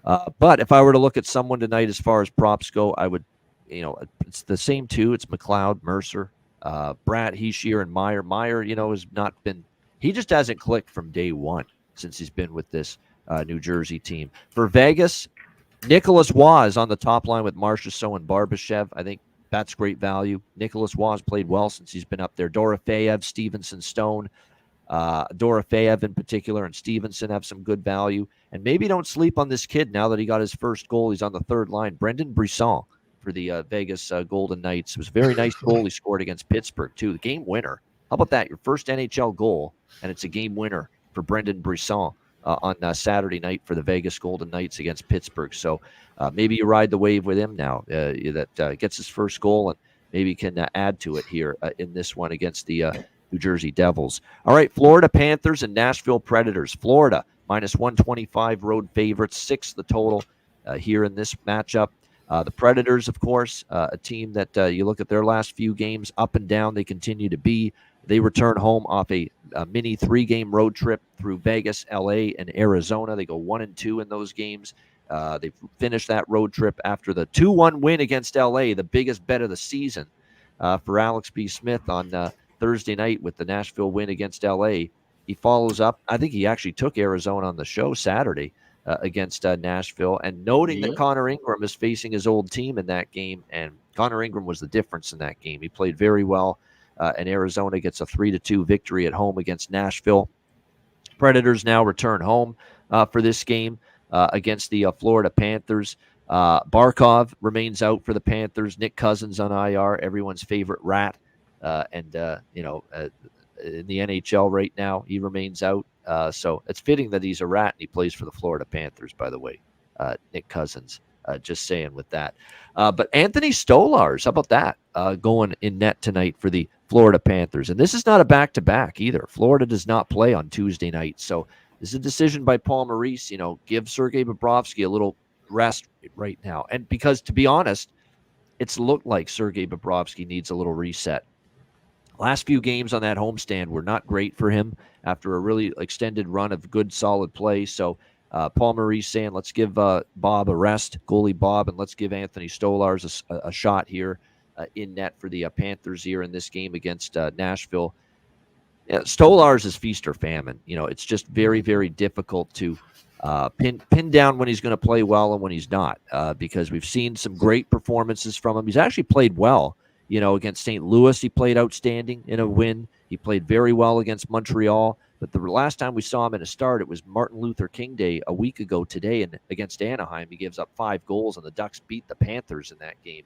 S2: But if I were to look at someone tonight as far as props go, I would, it's the same two. It's McLeod, Mercer, Bratt, Heishier, and Meyer. Meyer, has not been. He just hasn't clicked from day one since he's been with this New Jersey team. For Vegas, Nicholas Waugh is on the top line with Marchessault and Barbashev. I think that's great value. Nicholas Waugh has played well since he's been up there. Dorofeyev, Stevenson, Stone. Dorofeyev in particular and Stevenson have some good value. And maybe don't sleep on this kid now that he got his first goal. He's on the 3rd line. Brendan Brisson for the Vegas Golden Knights. It was a very nice goal he scored against Pittsburgh, too. The game winner. How about that? Your first NHL goal, and it's a game winner for Brendan Brisson on Saturday night for the Vegas Golden Knights against Pittsburgh. So maybe you ride the wave with him now that gets his first goal and maybe can add to it here in this one against the New Jersey Devils. All right, Florida Panthers and Nashville Predators. Florida, -125 road favorites, 6 the total here in this matchup. The Predators, of course, a team that you look at their last few games, up and down they continue to be. They return home off a mini 3-game road trip through Vegas, LA, and Arizona. They go 1-2 in those games. They've finished that road trip after the 2-1 win against LA, the biggest bet of the season for Alex B. Smith on Thursday night with the Nashville win against LA. He follows up. I think he actually took Arizona on the show Saturday against Nashville, and noting that
S4: Yep.
S2: Connor Ingram is facing his old team in that game, and Connor Ingram was the difference in that game. He played very well, and Arizona gets a 3-2 victory at home against Nashville. Predators now return home for this game against the Florida Panthers. Barkov remains out for the Panthers. Nick Cousins on IR, everyone's favorite rat, in the NHL right now, he remains out. So it's fitting that he's a rat and he plays for the Florida Panthers, by the way, Nick Cousins. Just saying with that. But Anthony Stolarz, how about that? Going in net tonight for the Florida Panthers. And this is not a back-to-back either. Florida does not play on Tuesday night. So this is a decision by Paul Maurice, give Sergei Bobrovsky a little rest right now. And because, to be honest, it's looked like Sergei Bobrovsky needs a little reset. Last few games on that homestand were not great for him after a really extended run of good, solid play. So Paul Maurice saying, let's give Bob a rest, goalie Bob, and let's give Anthony Stolarz a shot here in net for the Panthers here in this game against Nashville. Stolarz is feast or famine. It's just very, very difficult to pin down when he's going to play well and when he's not, because we've seen some great performances from him. He's actually played well. Against St. Louis, he played outstanding in a win. He played very well against Montreal. But the last time we saw him in a start, it was Martin Luther King Day a week ago today. And against Anaheim, he gives up 5 goals, and the Ducks beat the Panthers in that game.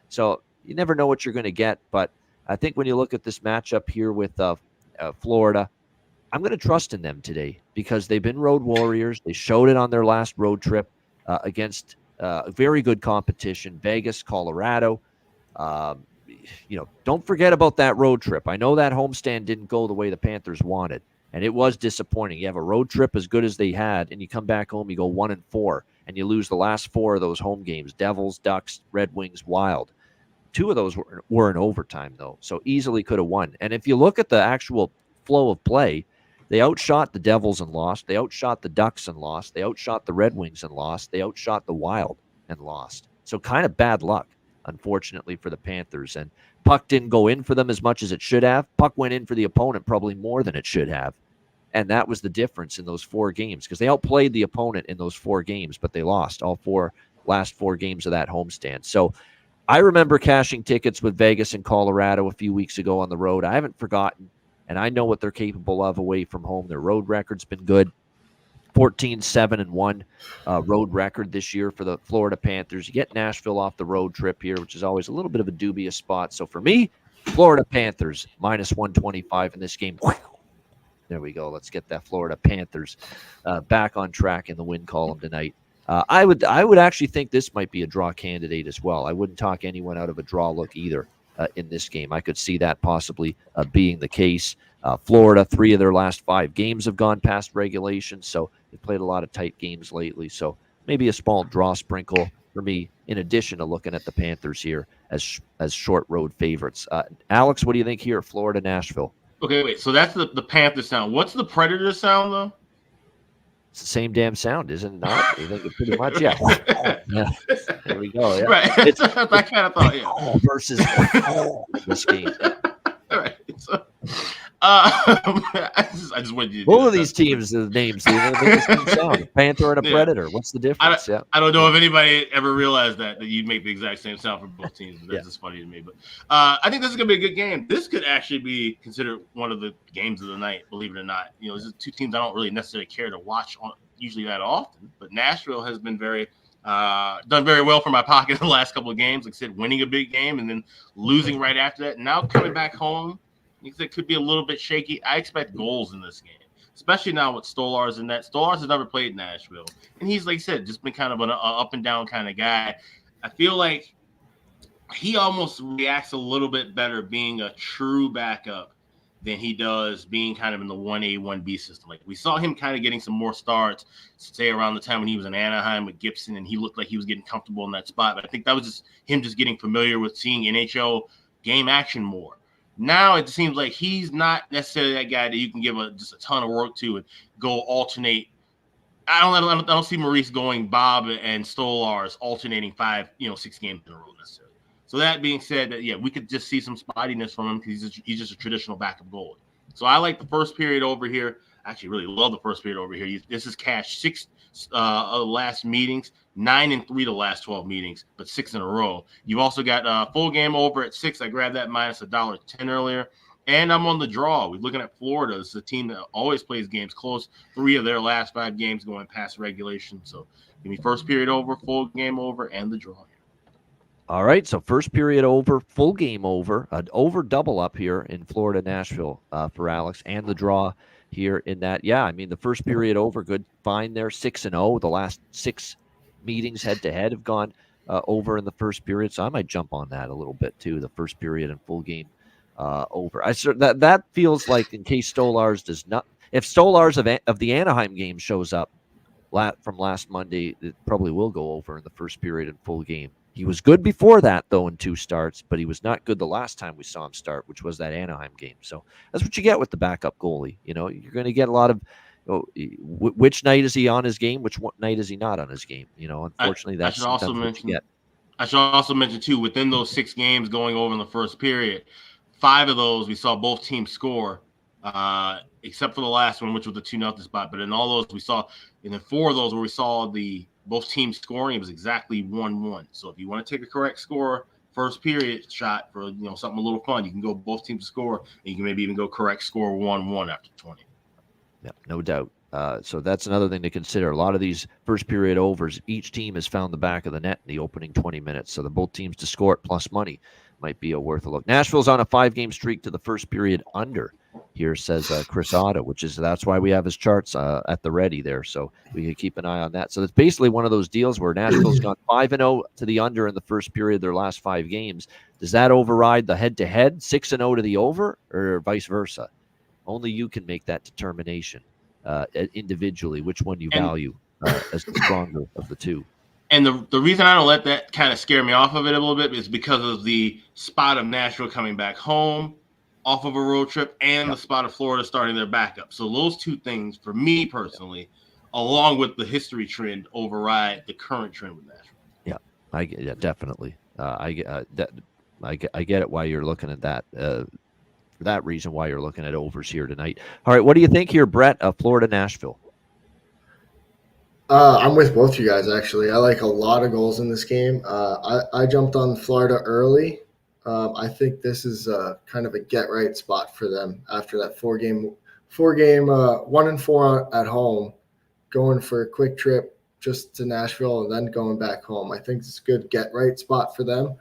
S2: So you never know what you're going to get. But I think when you look at this matchup here with Florida, I'm going to trust in them today because they've been road warriors. They showed it on their last road trip against very good competition, Vegas, Colorado. Don't forget about that road trip. I know that homestand didn't go the way the Panthers wanted, and it was disappointing. You have a road trip as good as they had, and you come back home, you go 1-4, and you lose the last 4 of those home games: Devils, Ducks, Red Wings, Wild. 2 of those were in overtime, though, so easily could have won. And if you look at the actual flow of play, they outshot the Devils and lost. They outshot the Ducks and lost. They outshot the Red Wings and lost. They outshot the Wild and lost. So kind of bad luck, unfortunately, for the Panthers. And puck didn't go in for them as much as it should have. Puck went in for the opponent probably more than it should have. And that was the difference in those 4 games, because they outplayed the opponent in those 4 games, but they lost all last 4 games of that homestand. So I remember cashing tickets with Vegas and Colorado a few weeks ago on the road. I haven't forgotten, and I know what they're capable of away from home. Their road record's been good. 14-7-1 road record this year for the Florida Panthers. You get Nashville off the road trip here, which is always a little bit of a dubious spot. So for me, Florida Panthers -125 in this game. There we go. Let's get that Florida Panthers back on track in the win column tonight. I would actually think this might be a draw candidate as well. I wouldn't talk anyone out of a draw look either in this game. I could see that possibly being the case. Florida, 3 of their last 5 games have gone past regulation, so they've played a lot of tight games lately. So maybe a small draw sprinkle for me, in addition to looking at the Panthers here as short road favorites. Alex, what do you think here, Florida, Nashville?
S4: Okay, wait. So that's the Panther sound. What's the Predator sound, though?
S2: It's the same damn sound, isn't it not? I think it pretty much, yeah. Yeah. There we go. Yeah.
S4: Right.
S2: It's
S4: I kind of thought, yeah.
S2: Versus this game.
S4: All right. So, I just wanted you to
S2: both of these teams, the names, they make the same sound. A Panther and a Predator. What's the difference?
S4: I don't know if anybody ever realized that you'd make the exact same sound for both teams. That's just funny to me. But I think this is going to be a good game. This could actually be considered one of the games of the night, believe it or not. This is 2 teams I don't really necessarily care to watch usually that often. But Nashville has been done very well for my pocket in the last couple of games. Like I said, winning a big game and then losing right after that. Now coming back home, it could be a little bit shaky. I expect goals in this game, especially now with Stolarz in that. Stolarz has never played Nashville, and he's, like I said, just been kind of an up and down kind of guy. I feel like he almost reacts a little bit better being a true backup than he does being kind of in the 1A, 1B system. Like we saw him kind of getting some more starts, say around the time when he was in Anaheim with Gibson, and he looked like he was getting comfortable in that spot. But I think that was just him just getting familiar with seeing NHL game action more. Now it seems like he's not necessarily that guy that you can give just a ton of work to and go alternate. I don't see Maurice going Bob and Stolarz alternating 6 games in a row necessarily. So that being said, we could just see some spottiness from him because he's just a traditional backup goalie. So I like the first period over here. actually really love the first period over here. This is cash 6 of the last meetings, 9 and 3 the last 12 meetings, but 6 in a row. You've also got full game over at 6. I grabbed that minus $1.10 earlier. And I'm on the draw. We're looking at Florida. It's a team that always plays games close. 3 of their last 5 games going past regulation. So give me first period over, full game over, and the draw.
S2: All right, so first period over, full game over, an over double up here in Florida, Nashville for Alex, and the draw here in that. Yeah, I mean, the first period over, good find there, 6-0. The last 6 meetings head-to-head have gone over in the first period, so I might jump on that a little bit too, the first period and full game over. That feels like in case Stolarz does not, if Stolarz of the Anaheim game shows up from last Monday, it probably will go over in the first period and full game. He was good before that, though, in 2 starts, but he was not good the last time we saw him start, which was that Anaheim game. So that's what you get with the backup goalie. You know, you're going to get a lot of which night is he on his game, which night is he not on his game. You know, unfortunately, that's sometimes what you get.
S4: I should also mention, too, within those 6 games going over in the first period, 5 of those we saw both teams score, except for the last one, which was the 2-0 spot. But in all those we saw, and then 4 of those where we saw both teams scoring, it was exactly 1-1. So if you want to take a correct score, first period shot for something a little fun, you can go both teams score, and you can maybe even go correct score 1-1 after 20.
S2: Yeah, no doubt. So that's another thing to consider. A lot of these first period overs, each team has found the back of the net in the opening 20 minutes. So the both teams to score it plus money might be worth a look. Nashville's on a 5-game streak to the first period under here, says Chris Otta, that's why we have his charts at the ready there. So we can keep an eye on that. So it's basically one of those deals where Nashville's gone 5-0 to the under in the first period, their last 5 games. Does that override the head-to-head 6-0 to the over, or vice versa? Only you can make that determination individually, which one you value as the stronger of the two.
S4: And the reason I don't let that kind of scare me off of it a little bit is because of the spot of Nashville coming back home off of a road trip and the spot of Florida starting their backup. So those 2 things, for me personally, along with the history trend, override the current trend with Nashville.
S2: Yeah, definitely. I get it why you're looking at that. For that reason, why you're looking at overs here tonight. All right, what do you think here, Brett, of Florida, Nashville?
S3: I'm with both you guys, actually. I like a lot of goals in this game. I jumped on Florida early. I think this is kind of a get-right spot for them after that 4-game 1-4 at home, going for a quick trip just to Nashville and then going back home. I think it's a good get-right spot for them.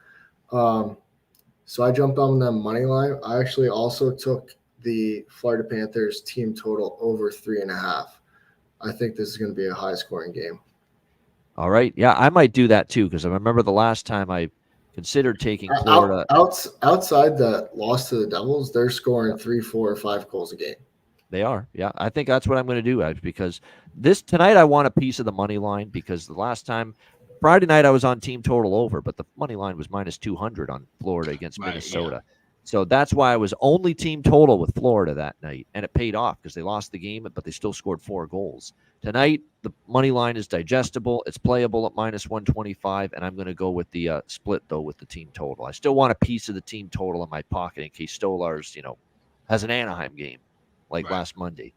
S3: So I jumped on them money line. I actually also took the Florida Panthers team total over 3.5. I think this is going to be a high-scoring game.
S2: All right. Yeah, I might do that too, because I remember the last time I considered taking Florida.
S3: Outside the loss to the Devils, they're scoring 3, 4, or 5 goals a game.
S2: They are. Yeah, I think that's what I'm going to do, because tonight I want a piece of the money line, because the last time – Friday night I was on team total over, but the money line was minus 200 on Florida against Minnesota. Yeah. So that's why I was only team total with Florida that night, and it paid off because they lost the game, but they still scored 4 goals. Tonight, the money line is digestible. It's playable at minus 125, and I'm going to go with the split, though, with the team total. I still want a piece of the team total in my pocket in case Stolarz, has an Anaheim game like last Monday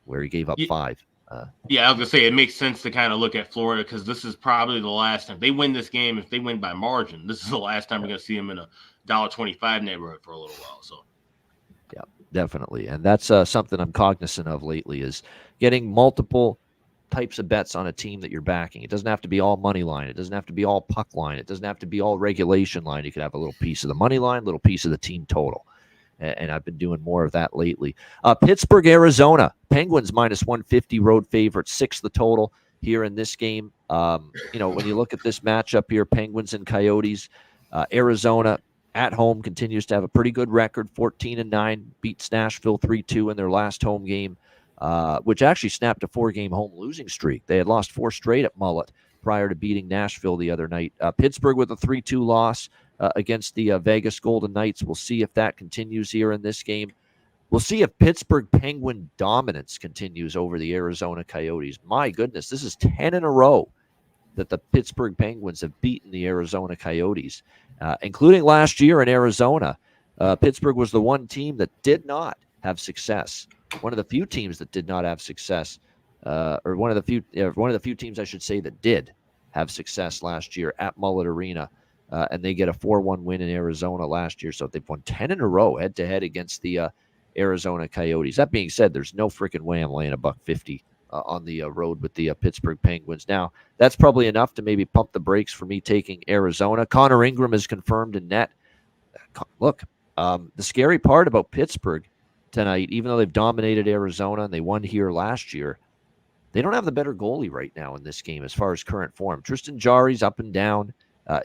S2: where he gave up 5.
S4: I was going to say, it makes sense to kind of look at Florida because this is probably the last time. They win this game, if they win by margin, this is the last time we're going to see them in a $1.25 neighborhood for a little while. So,
S2: yeah, definitely. And that's something I'm cognizant of lately is getting multiple types of bets on a team that you're backing. It doesn't have to be all money line. It doesn't have to be all puck line. It doesn't have to be all regulation line. You could have a little piece of the money line, a little piece of the team total. And I've been doing more of that lately. Pittsburgh, Arizona. Penguins minus 150 road favorite, 6 the total here in this game. When you look at this matchup here, Penguins and Coyotes, Arizona at home continues to have a pretty good record, 14-9, beats Nashville 3-2 in their last home game, which actually snapped a 4-game home losing streak. They had lost 4 straight at Mullet prior to beating Nashville the other night. Pittsburgh with a 3-2 loss against the Vegas Golden Knights. We'll see if that continues here in this game. We'll see if Pittsburgh Penguin dominance continues over the Arizona Coyotes. My goodness, this is 10 in a row that the Pittsburgh Penguins have beaten the Arizona Coyotes, including last year in Arizona. Pittsburgh was the one team that did not have success one of the few teams that did not have success, or one of the few teams, I should say, that did have success last year at Mullet Arena. And they get a 4-1 win in Arizona last year. So they've won 10 in a row head-to-head against the Arizona Coyotes. That being said, there's no freaking way I'm laying $1.50 on the road with the Pittsburgh Penguins. Now, that's probably enough to maybe pump the brakes for me taking Arizona. Connor Ingram is confirmed in net. Look, the scary part about Pittsburgh tonight, even though they've dominated Arizona and they won here last year, they don't have the better goalie right now in this game as far as current form. Tristan Jarry's up and down.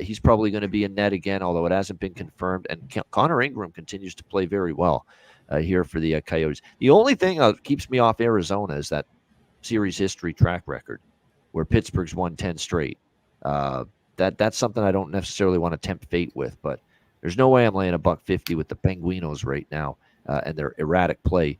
S2: He's probably going to be in net again, although it hasn't been confirmed. And Connor Ingram continues to play very well here for the Coyotes. The only thing that keeps me off Arizona is that series history track record where Pittsburgh's won 10 straight. That's something I don't necessarily want to tempt fate with, but there's no way I'm laying $1.50 with the Penguinos right now and their erratic play,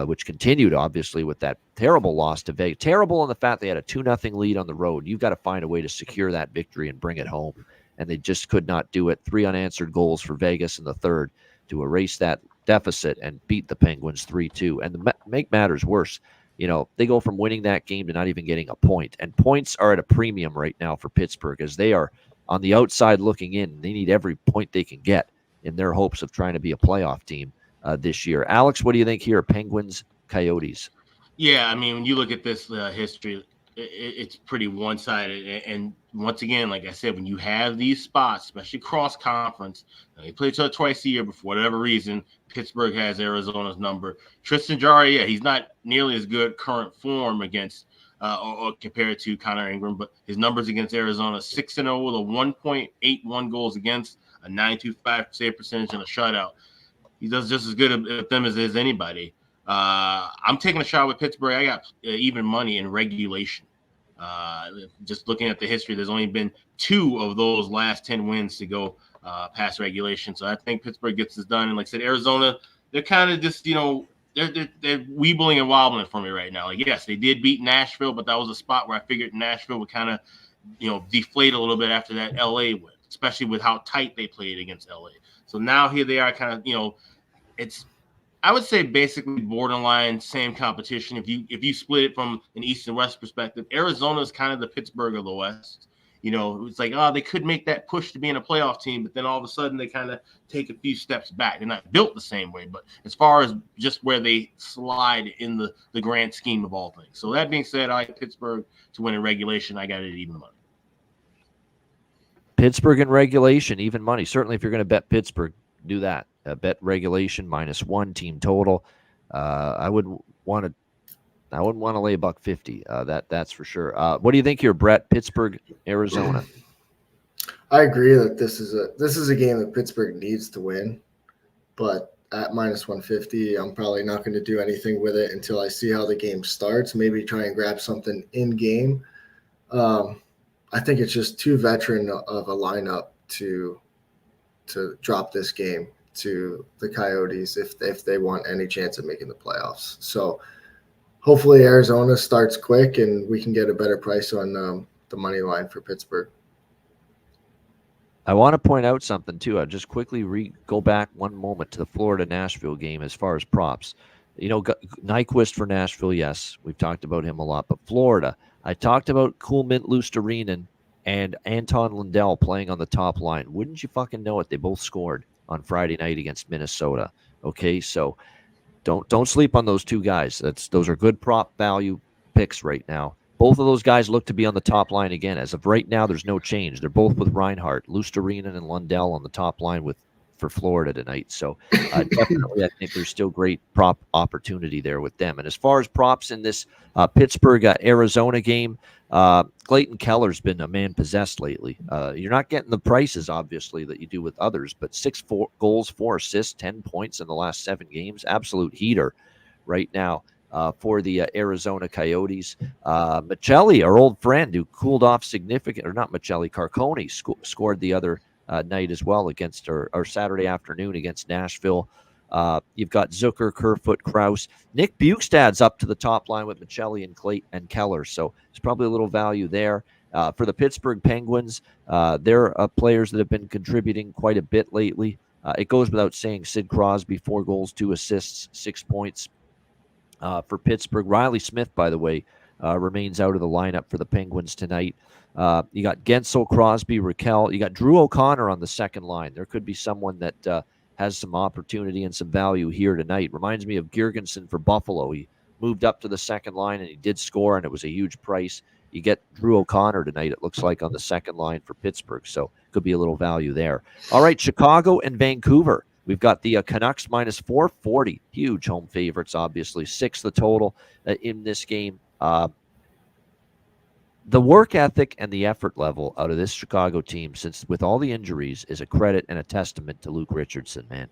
S2: which continued, obviously, with that terrible loss to Vegas. Terrible in the fact they had a 2-0 lead on the road. You've got to find a way to secure that victory and bring it home, and they just could not do it. 3 unanswered goals for Vegas in the third to erase that deficit and beat the Penguins 3-2. And to make matters worse, they go from winning that game to not even getting a point. And points are at a premium right now for Pittsburgh as they are on the outside looking in. They need every point they can get in their hopes of trying to be a playoff team this year. Alex, what do you think here? Penguins, Coyotes.
S4: Yeah, I mean, when you look at this history, it's pretty one-sided. And once again, like I said, when you have these spots, especially cross-conference, they play each other twice a year, but for whatever reason, Pittsburgh has Arizona's number. Tristan Jarry, he's not nearly as good current form against or compared to Connor Ingram, but his numbers against Arizona, 6-0 with a 1.81 goals against, a 9.25 save percentage, and a shutout. He does just as good at them as anybody. I'm taking a shot with Pittsburgh. I got even money in regulation. Just looking at the history, there's only been 2 of those last 10 wins to go past regulation. So I think Pittsburgh gets this done. And like I said, Arizona, they're kind of just, they're weebling and wobbling for me right now. Like, yes, they did beat Nashville, but that was a spot where I figured Nashville would kind of, deflate a little bit after that LA win, especially with how tight they played against LA. So now here they are kind of, it's, I would say basically borderline same competition. If you split it from an East and West perspective, Arizona is kind of the Pittsburgh of the West. It's like, they could make that push to being a playoff team, but then all of a sudden they kind of take a few steps back. They're not built the same way, but as far as just where they slide in the grand scheme of all things. So that being said, I like Pittsburgh to win in regulation. I got it at even money.
S2: Pittsburgh in regulation, even money. Certainly if you're going to bet Pittsburgh, do that. Bet regulation -1 team total. I wouldn't want to lay $1.50. That's for sure. What do you think here, Brett? Pittsburgh, Arizona.
S3: I agree that this is a game that Pittsburgh needs to win, but at -150, I'm probably not going to do anything with it until I see how the game starts. Maybe try and grab something in game. I think it's just too veteran of a lineup to drop this game to the Coyotes if they want any chance of making the playoffs. So hopefully Arizona starts quick and we can get a better price on the money line for Pittsburgh.
S2: I want to point out something too. I'll just quickly go back one moment to the Florida-Nashville game as far as props. Nyquist for Nashville, yes, we've talked about him a lot, but Florida, I talked about Kulmint Luostarinen and Anton Lundell playing on the top line. Wouldn't you fucking know it? They both scored on Friday night against Minnesota. Okay, so don't sleep on those 2 guys. Those are good prop value picks right now. Both of those guys look to be on the top line again. As of right now, there's no change. They're both with Reinhart, Luostarinen and Lundell on the top line for Florida tonight. So definitely I think there's still great prop opportunity there with them. And as far as props in this Pittsburgh-Arizona game, Clayton Keller's been a man possessed lately. You're not getting the prices, obviously, that you do with others, but 6 goals, 4 assists, 10 points in the last 7 games. Absolute heater right now for the Arizona Coyotes. Michelli, our old friend who cooled off significant, or not Michelli, Carcone scored the other night as well against or Saturday afternoon against Nashville. You've got Zucker, Kerfoot, Krause. Nick Bukestad's up to the top line with Michelli and Keller, so there's probably a little value there. For the Pittsburgh Penguins, they're players that have been contributing quite a bit lately. It goes without saying, Sid Crosby, 4 goals, 2 assists, 6 points. for Pittsburgh. Riley Smith, by the way, remains out of the lineup for the Penguins tonight. You got Gensel, Crosby, Raquel. You got Drew O'Connor on the second line. There could be someone that has some opportunity and some value here tonight. Reminds me of Girgensson for Buffalo. He moved up to the second line, and he did score, and it was a huge price. You get Drew O'Connor tonight, it looks like, on the second line for Pittsburgh, so could be a little value there. All right, Chicago and Vancouver. We've got the Canucks minus 440. Huge home favorites, obviously. 6 the total in this game. The work ethic and the effort level out of this Chicago team, since with all the injuries, is a credit and a testament to Luke Richardson, man.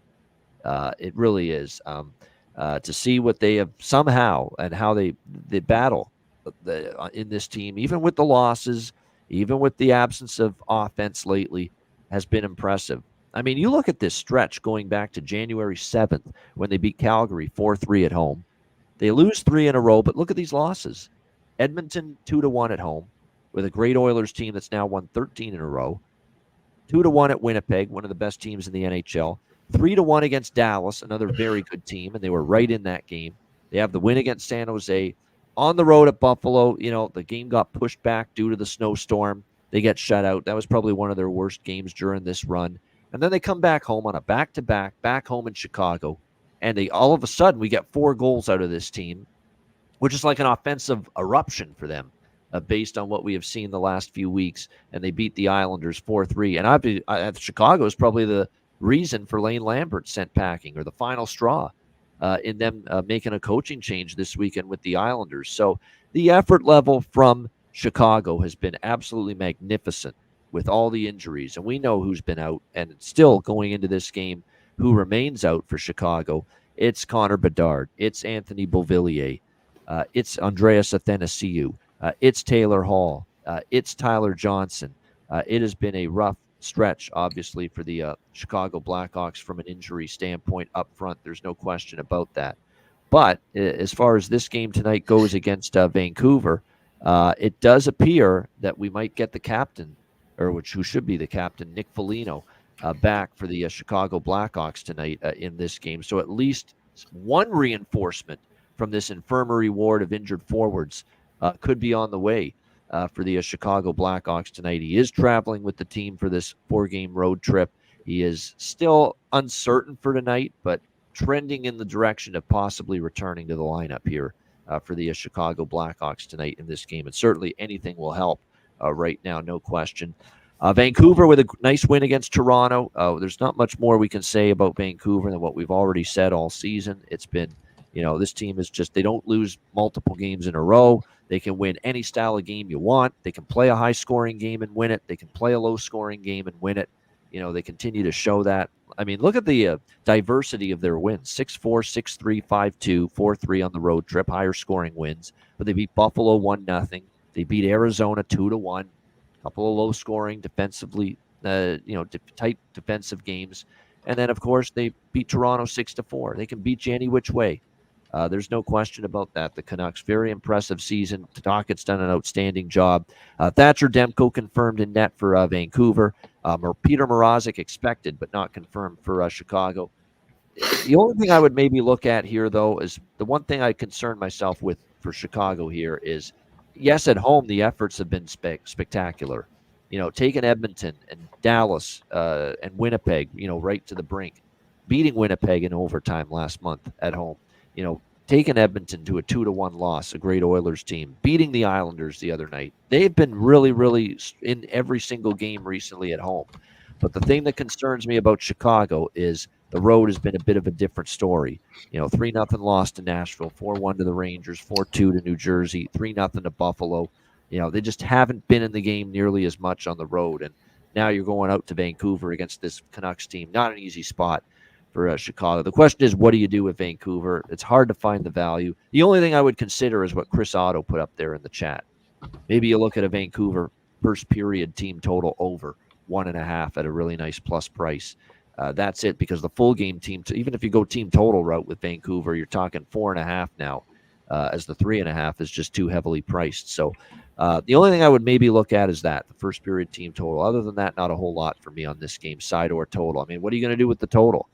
S2: It really is. To see what they have somehow and how they battle in this team, even with the losses, even with the absence of offense lately, has been impressive. I mean, you look at this stretch going back to January 7th when they beat Calgary 4-3 at home. They lose 3 in a row, but look at these losses. Edmonton 2-1 at home with a great Oilers team that's now won 13 in a row. 2-1 at Winnipeg, one of the best teams in the NHL. 3-1 against Dallas, another very good team, and they were right in that game. They have the win against San Jose. On the road at Buffalo, the game got pushed back due to the snowstorm. They get shut out. That was probably one of their worst games during this run. And then they come back home on a back-to-back, back home in Chicago, and all of a sudden we get 4 goals out of this team, which is like an offensive eruption for them based on what we have seen the last few weeks. And they beat the Islanders 4-3. And Chicago is probably the reason for Lane Lambert sent packing, or the final straw in them making a coaching change this weekend with the Islanders. So the effort level from Chicago has been absolutely magnificent with all the injuries. And we know who's been out, and still going into this game, who remains out for Chicago. It's Connor Bedard. It's Anthony Beauvillier. It's Andreas Athanasiou. It's Taylor Hall. It's Tyler Johnson. It has been a rough stretch, obviously, for the Chicago Blackhawks from an injury standpoint up front. There's no question about that. But as far as this game tonight goes against Vancouver, it does appear that we might get the captain, who should be the captain, Nick Foligno, back for the Chicago Blackhawks tonight in this game. So at least one reinforcement from this infirmary ward of injured forwards could be on the way for the Chicago Blackhawks tonight. He is traveling with the team for this 4-game road trip. He is still uncertain for tonight, but trending in the direction of possibly returning to the lineup here for the Chicago Blackhawks tonight in this game. And certainly anything will help right now, no question. Vancouver with a nice win against Toronto. There's not much more we can say about Vancouver than what we've already said all season. It's been, this team is just, they don't lose multiple games in a row. They can win any style of game you want. They can play a high-scoring game and win it. They can play a low-scoring game and win it. They continue to show that. I mean, look at the diversity of their wins. 6-4, 6-3, 5-2, 4-3 on the road trip, higher-scoring wins. But they beat Buffalo 1-0. They beat Arizona 2-1. A couple of low-scoring, defensively, tight defensive games. And then, of course, they beat Toronto 6-4. They can beat you any which way. There's no question about that. The Canucks, very impressive season. Tadaket's done an outstanding job. Thatcher Demko confirmed in net for Vancouver. Peter Mrazek expected, but not confirmed for Chicago. The only thing I would maybe look at here, though, is the one thing I concern myself with for Chicago here is, yes, at home, the efforts have been spectacular. Taking Edmonton and Dallas and Winnipeg, right to the brink. Beating Winnipeg in overtime last month at home. Taking Edmonton to a 2-1 loss, a great Oilers team, beating the Islanders the other night. They've been really, really in every single game recently at home. But the thing that concerns me about Chicago is the road has been a bit of a different story. 3-0 loss to Nashville, 4-1 to the Rangers, 4-2 to New Jersey, 3-0 to Buffalo. They just haven't been in the game nearly as much on the road. And now you're going out to Vancouver against this Canucks team. Not an easy spot for Chicago. The question is, what do you do with Vancouver? It's hard to find the value. The only thing I would consider is what Chris Otto put up there in the chat. Maybe you look at a Vancouver first period team total over 1.5 at a really nice plus price. That's it, because the full game team, even if you go team total route with Vancouver, you're talking 4.5 now, as the 3.5 is just too heavily priced. So the only thing I would maybe look at is the first period team total. Other than that, not a whole lot for me on this game, side or total. I mean, what are you going to do with the total?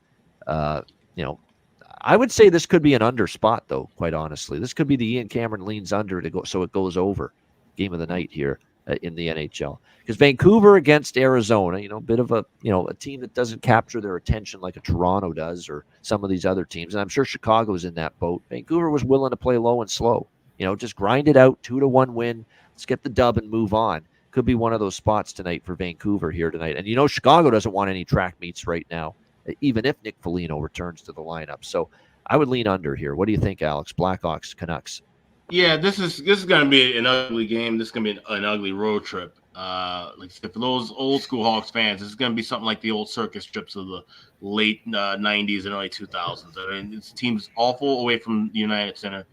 S2: I would say this could be an under spot, though, quite honestly. This could be the Ian Cameron leans under to go, so it goes over. Game of the night here in the NHL. Because Vancouver against Arizona, a bit of a team that doesn't capture their attention like a Toronto does or some of these other teams. And I'm sure Chicago's in that boat. Vancouver was willing to play low and slow. Just grind it out, 2-1 win. Let's get the dub and move on. Could be one of those spots tonight for Vancouver here tonight. And Chicago doesn't want any track meets right now, even if Nick Foligno returns to the lineup. So I would lean under here. What do you think, Alex? Blackhawks, Canucks.
S4: Yeah, this is going to be an ugly game. This is going to be an ugly road trip. Like for those old school Hawks fans, this is going to be something like the old circus trips of the late 90s and early 2000s. I mean, this team's awful away from the United Center,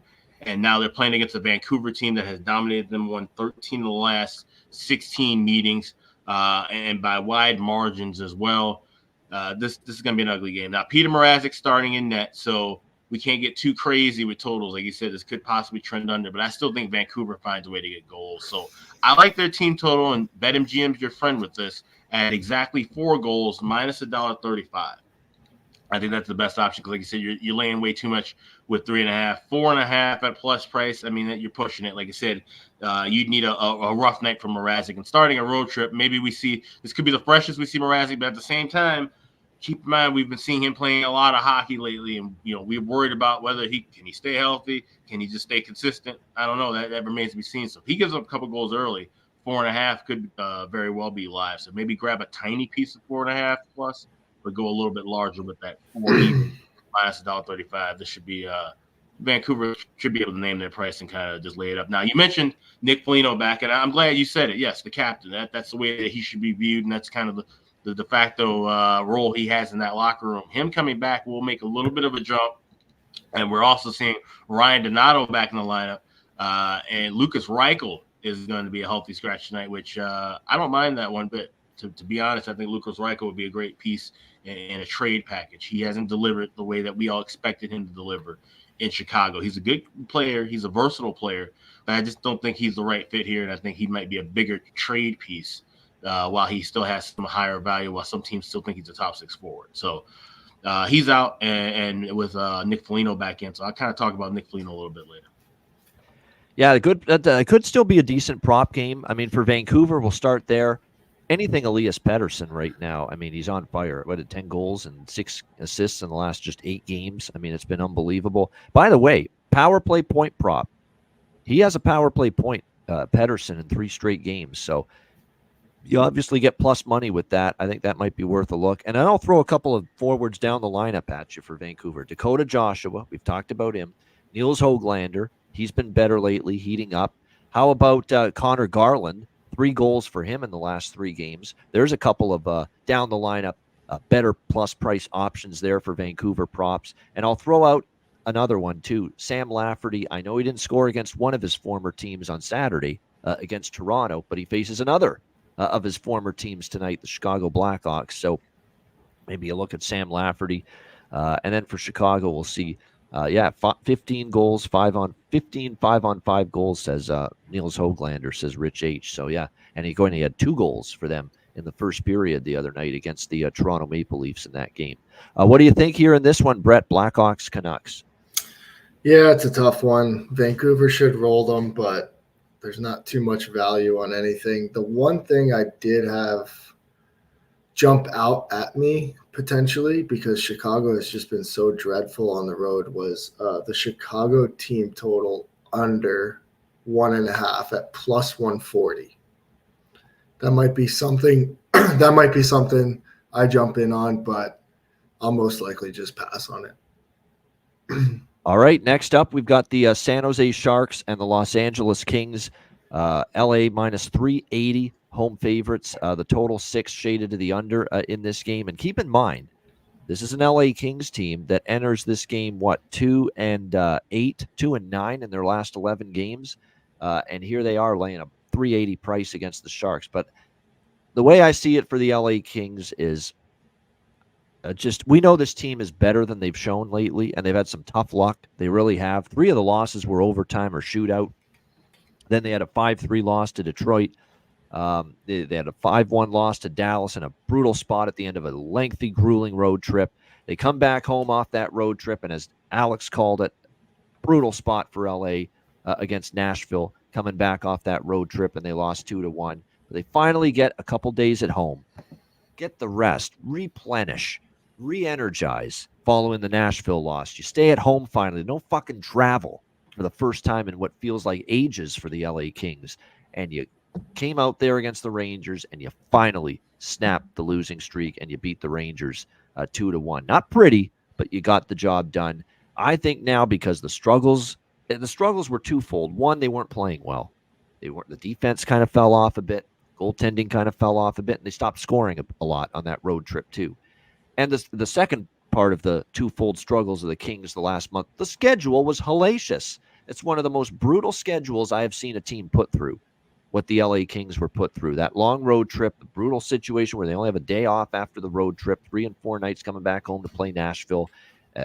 S4: and now they're playing against a Vancouver team that has dominated them, won 13 of the last 16 meetings, and by wide margins as well. This is going to be an ugly game. Now, Peter Mrazek starting in net, so we can't get too crazy with totals. Like you said, this could possibly trend under, but I still think Vancouver finds a way to get goals. So I like their team total, and BetMGM's your friend with this at exactly 4 goals, minus $1.35. I think that's the best option because, like you said, you're laying way too much with 3.5, 4.5 at plus price. I mean, you're pushing it. Like I said, you'd need a rough night from Mrazek. And starting a road trip, maybe we see this could be the freshest we see Mrazek, but at the same time, keep in mind we've been seeing him playing a lot of hockey lately, and we're worried about whether he stay healthy, can he just stay consistent? I don't know. That remains to be seen. So if he gives up a couple goals early, 4.5 could very well be live. So maybe grab a tiny piece of 4.5 plus, but go a little bit larger with that 4 minus $1.35. This should be Vancouver should be able to name their price and kind of just lay it up. Now you mentioned Nick Foligno back, and I'm glad you said it. Yes, the captain. That's the way that he should be viewed, and that's kind of the de facto role he has in that locker room. Him coming back will make a little bit of a jump. And we're also seeing Ryan Donato back in the lineup. And Lucas Reichel is going to be a healthy scratch tonight, which I don't mind that one bit. To be honest, I think Lucas Reichel would be a great piece in a trade package. He hasn't delivered the way that we all expected him to deliver in Chicago. He's a good player. He's a versatile player. But I just don't think he's the right fit here. And I think he might be a bigger trade piece. While he still has some higher value, while some teams still think he's a top 6 forward. So he's out, and with Nick Foligno back in. So I'll kind of talk about Nick Foligno a little bit later.
S2: Yeah, it could still be a decent prop game. I mean, for Vancouver, we'll start there. Anything Elias Pettersson right now, I mean, he's on fire. 10 goals and 6 assists in the last just 8 games. I mean, it's been unbelievable. By the way, power play point prop. He has a power play point, Pettersson, in 3 straight games. So you obviously get plus money with that. I think that might be worth a look. And I'll throw a couple of forwards down the lineup at you for Vancouver. Dakota Joshua, we've talked about him. Niels Höglander, he's been better lately, heating up. How about Connor Garland? 3 goals for him in the last 3 games. There's a couple of down the lineup better plus price options there for Vancouver props. And I'll throw out another one too. Sam Lafferty. I know he didn't score against one of his former teams on Saturday against Toronto, but he faces another of his former teams tonight, the Chicago Blackhawks. So maybe you look at Sam Lafferty. And then for Chicago, we'll see. 15 goals, 5 on 5 goals, says Niels Höglander, says Rich H. So, yeah, and he had 2 goals for them in the first period the other night against the Toronto Maple Leafs in that game. What do you think here in this one, Brett? Blackhawks, Canucks?
S3: Yeah, it's a tough one. Vancouver should roll them, but there's not too much value on anything. The one thing I did have jump out at me potentially, because Chicago has just been so dreadful on the road, was the Chicago team total under 1.5 at plus 140. That might be something. That might be something I jump in on, but I'll most likely just pass on it.
S2: All right, next up, we've got the San Jose Sharks and the Los Angeles Kings. LA minus 380, home favorites. The total 6 shaded to the under in this game. And keep in mind, this is an LA Kings team that enters this game, 2-8, 2-9 in their last 11 games. And here they are laying a 380 price against the Sharks. But the way I see it for the LA Kings is we know this team is better than they've shown lately, and they've had some tough luck. They really have. 3 of the losses were overtime or shootout. Then they had a 5-3 loss to Detroit. They had a 5-1 loss to Dallas and a brutal spot at the end of a lengthy, grueling road trip. They come back home off that road trip, and as Alex called it, brutal spot for LA against Nashville, coming back off that road trip, and they lost 2-1. But they finally get a couple days at home, get the rest, replenish, re-energize following the Nashville loss. You stay at home finally. No fucking travel for the first time in what feels like ages for the LA Kings. And you came out there against the Rangers, and you finally snapped the losing streak, and you beat the Rangers 2-1. Not pretty, but you got the job done. I think now, because the struggles were twofold. One, they weren't playing well. The defense kind of fell off a bit. Goaltending kind of fell off a bit, and they stopped scoring a lot on that road trip too. And the second part of the twofold struggles of the Kings the last month, the schedule was hellacious. It's one of the most brutal schedules I have seen a team put through, what the LA Kings were put through. That long road trip, the brutal situation where they only have a day off after the road trip, 3 and 4 nights coming back home to play Nashville.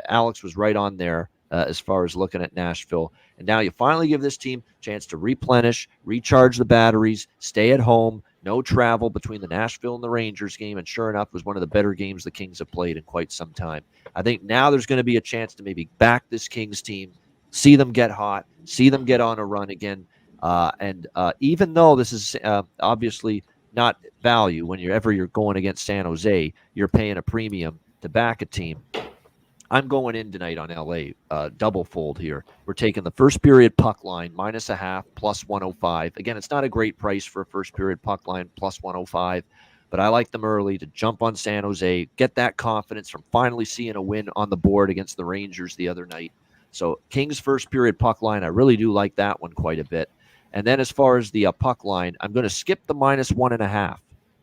S2: Alex was right on there as far as looking at Nashville. And now you finally give this team a chance to replenish, recharge the batteries, stay at home, no travel between the Nashville and the Rangers game. And sure enough, it was one of the better games the Kings have played in quite some time. I think now there's going to be a chance to maybe back this Kings team, see them get hot, see them get on a run again. And even though this is obviously not value, whenever you're going against San Jose, you're paying a premium to back a team. I'm going in tonight on LA, double fold here. We're taking the first period puck line, -0.5, +105. Again, it's not a great price for a first period puck line, +105, but I like them early to jump on San Jose, get that confidence from finally seeing a win on the board against the Rangers the other night. So Kings first period puck line, I really do like that one quite a bit. And then as far as the puck line, I'm going to skip the -1.5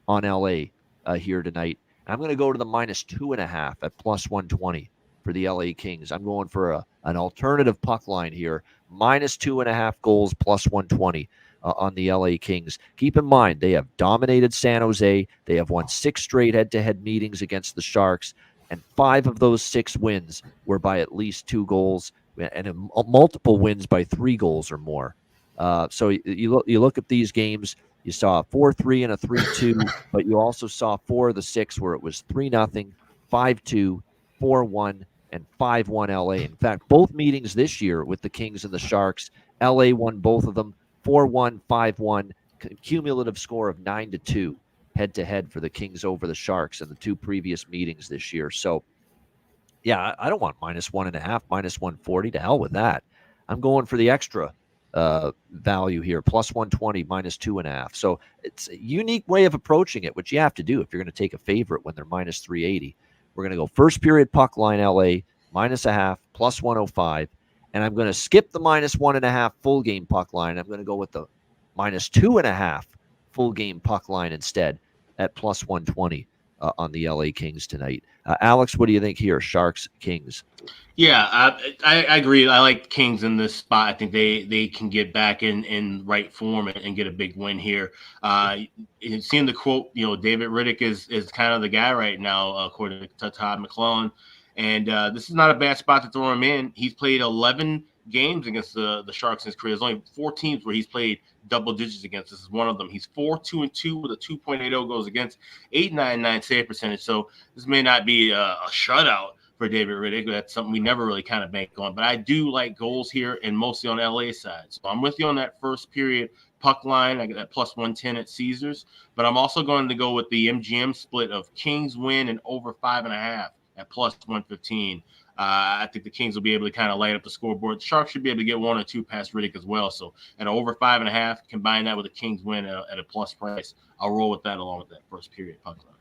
S2: on LA here tonight. I'm going to go to the -2.5 at +120. For the LA Kings. I'm going for an alternative puck line here, -2.5 goals, +120 on the LA Kings. Keep in mind, they have dominated San Jose. They have won 6 straight head-to-head meetings against the Sharks, and 5 of those 6 wins were by at least 2 goals, and multiple wins by 3 goals or more. So you look at these games, you saw a 4-3 and a 3-2, but you also saw 4 of the 6 where it was 3-0, 5-2, 4-1, and 5-1 LA. In fact, both meetings this year with the Kings and the Sharks, LA won both of them, 4-1, 5-1, cumulative score of 9-2 head-to-head for the Kings over the Sharks in the 2 previous meetings this year. So, yeah, I don't want -1.5, -140. To hell with that. I'm going for the extra value here, +120, -2.5. So it's a unique way of approaching it, which you have to do if you're going to take a favorite when they're -380. We're going to go first period puck line LA, -0.5, +105. And I'm going to skip the -1.5 full game puck line. I'm going to go with the -2.5 full game puck line instead at +120 on the LA Kings tonight. Alex, what do you think here? Sharks, Kings.
S4: Yeah, I agree. I like Kings in this spot. I think they can get back in right form and get a big win here. Seeing the quote, David Riddick is kind of the guy right now, according to Todd McClellan. And this is not a bad spot to throw him in. He's played 11 games against the Sharks in his career. There's only 4 teams where he's played double digits against. This is one of them. He's 4-2-2 with a 2.80 goals against, 8.99 save percentage. So this may not be a shutout for David Riddick. That's something we never really kind of bank on. But I do like goals here and mostly on LA side. So I'm with you on that first period puck line. I get that +110 at Caesars. But I'm also going to go with the MGM split of Kings win and over 5.5 at +115. I think the Kings will be able to kind of light up the scoreboard. The Sharks should be able to get 1 or 2 past Riddick as well. So at over 5.5, combine that with a Kings win at a plus price. I'll roll with that along with that first period puck line.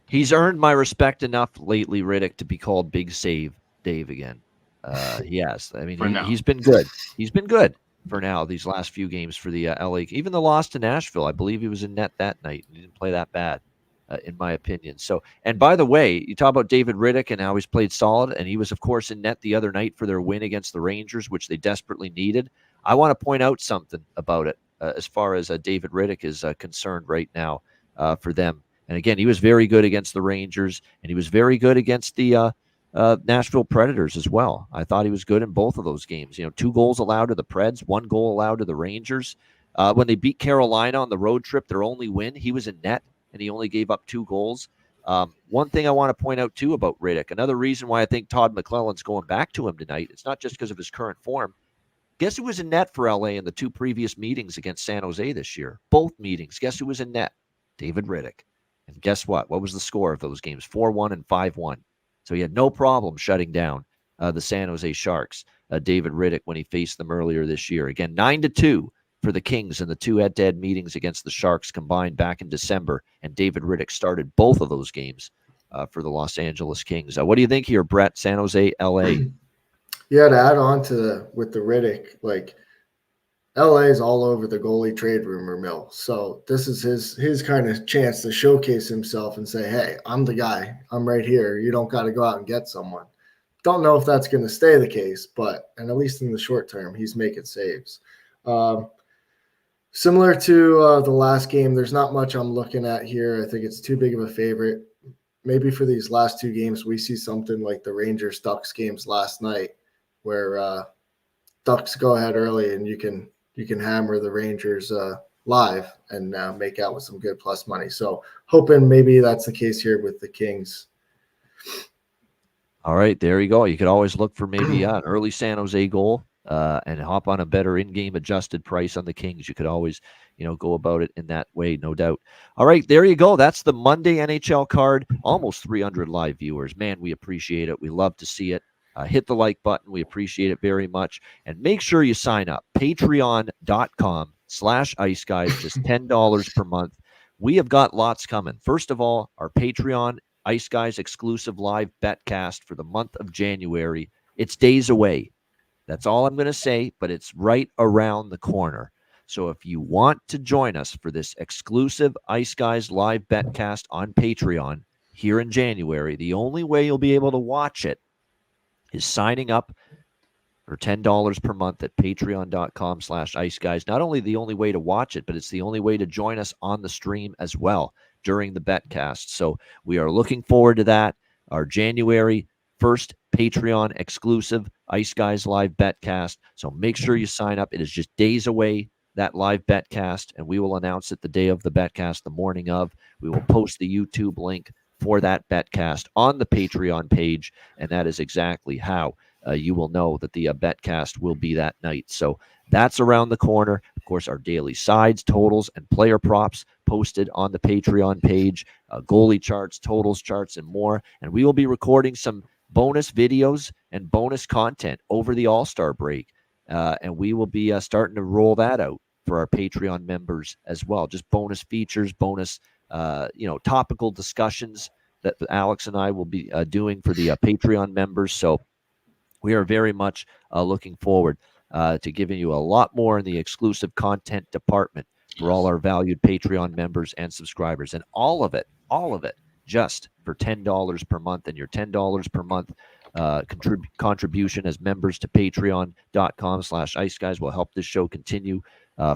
S2: He's earned my respect enough lately, Riddick, to be called Big Save Dave again. He has. I mean, he's been good. He's been good for now these last few games for the LA. Even the loss to Nashville, I believe he was in net that night. He didn't play that bad. In my opinion. So, and by the way, you talk about David Riddick and how he's played solid, and he was, of course, in net the other night for their win against the Rangers, which they desperately needed. I want to point out something about it as far as David Riddick is concerned right now for them. And again, he was very good against the Rangers, and he was very good against the Nashville Predators as well. I thought he was good in both of those games. 2 goals allowed to the Preds, 1 goal allowed to the Rangers. When they beat Carolina on the road trip, their only win, he was in net, and he only gave up 2 goals. One thing I want to point out, too, about Riddick, another reason why I think Todd McClellan's going back to him tonight, it's not just because of his current form. Guess who was in net for LA in the 2 previous meetings against San Jose this year? Both meetings. Guess who was in net? David Riddick. And guess what? What was the score of those games? 4-1 and 5-1. So he had no problem shutting down the San Jose Sharks, David Riddick, when he faced them earlier this year. Again, 9-2 for the Kings in the 2 head-to-head meetings against the Sharks combined back in December. And David Riddick started both of those games for the Los Angeles Kings. What do you think here, Brett? San Jose, LA?
S3: Yeah, to add on to with the Riddick, like LA is all over the goalie trade rumor mill. So this is his kind of chance to showcase himself and say, hey, I'm the guy. I'm right here. You don't got to go out and get someone. Don't know if that's going to stay the case, but and at least in the short term, he's making saves. Similar to the last game, there's not much I'm looking at here. I think it's too big of a favorite. Maybe for these last 2 games, we see something like the Rangers-Ducks games last night, where Ducks go ahead early and you can hammer the Rangers live and make out with some good plus money. So hoping maybe that's the case here with the Kings.
S2: All right, there you go. You could always look for maybe an early San Jose goal and hop on a better in-game adjusted price on the Kings. You could always, go about it in that way, no doubt. All right, there you go. That's the Monday NHL card. Almost 300 live viewers. Man, we appreciate it. We love to see it. Hit the like button. We appreciate it very much. And make sure you sign up. Patreon.com/IceGuys, just $10 per month. We have got lots coming. First of all, our Patreon Ice Guys exclusive live betcast for the month of January. It's days away. That's all I'm going to say, but it's right around the corner. So if you want to join us for this exclusive Ice Guys live betcast on Patreon here in January, the only way you'll be able to watch it is signing up for $10 per month at patreon.com/IceGuys. Not only the only way to watch it, but it's the only way to join us on the stream as well during the betcast. So we are looking forward to that. Our January 1st Patreon exclusive Ice Guys live betcast. So make sure you sign up. It is just days away, that live betcast, and we will announce it the day of the betcast, the morning of. We will post the YouTube link for that betcast on the Patreon page, and that is exactly how you will know that the betcast will be that night. So that's around the corner. Of course, our daily sides, totals, and player props posted on the Patreon page, goalie charts, totals charts, and more. And we will be recording some bonus videos and bonus content over the All-Star break, and we will be starting to roll that out for our Patreon members as well. Just bonus features, bonus topical discussions that Alex and I will be doing for the Patreon members. So we are very much looking forward to giving you a lot more in the exclusive content department for all our valued Patreon members and subscribers. And all of it just for $10 per month. And your $10 per month contribution as members to patreon.com/IceGuys will help this show continue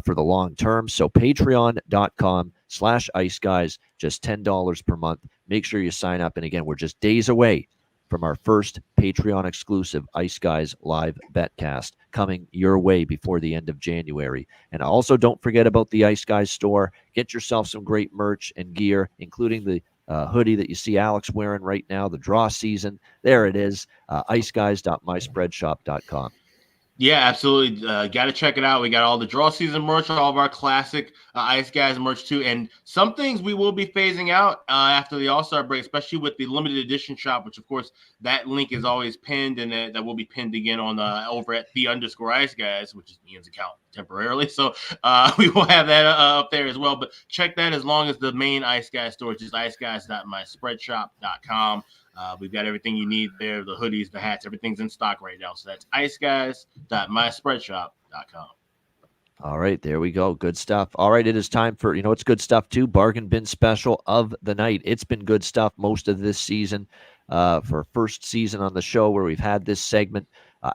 S2: for the long term. So patreon.com/IceGuys, just $10 per month. Make sure you sign up. And again, we're just days away from our first Patreon exclusive Ice Guys live betcast coming your way before the end of January. And also don't forget about the Ice Guys store. Get yourself some great merch and gear, including the hoodie that you see Alex wearing right now, the draw season. There it is, iceguys.myspreadshop.com.
S4: Yeah, absolutely. Got to check it out. We got all the draw season merch, all of our classic Ice Guys merch too. And some things we will be phasing out after the All-Star break, especially with the limited edition shop, which of course that link is always pinned, and that will be pinned again on over at _Ice Guys, which is Ian's account temporarily. So we will have that up there as well. But check that as long as the main Ice Guys store, which is iceguys.myspreadshop.com. We've got everything you need there, the hoodies, the hats, everything's in stock right now. So that's iceguys.myspreadshop.com.
S2: All right, there we go. Good stuff. All right, it is time for, it's good stuff too, bargain bin special of the night. It's been good stuff most of this season for first season on the show where we've had this segment.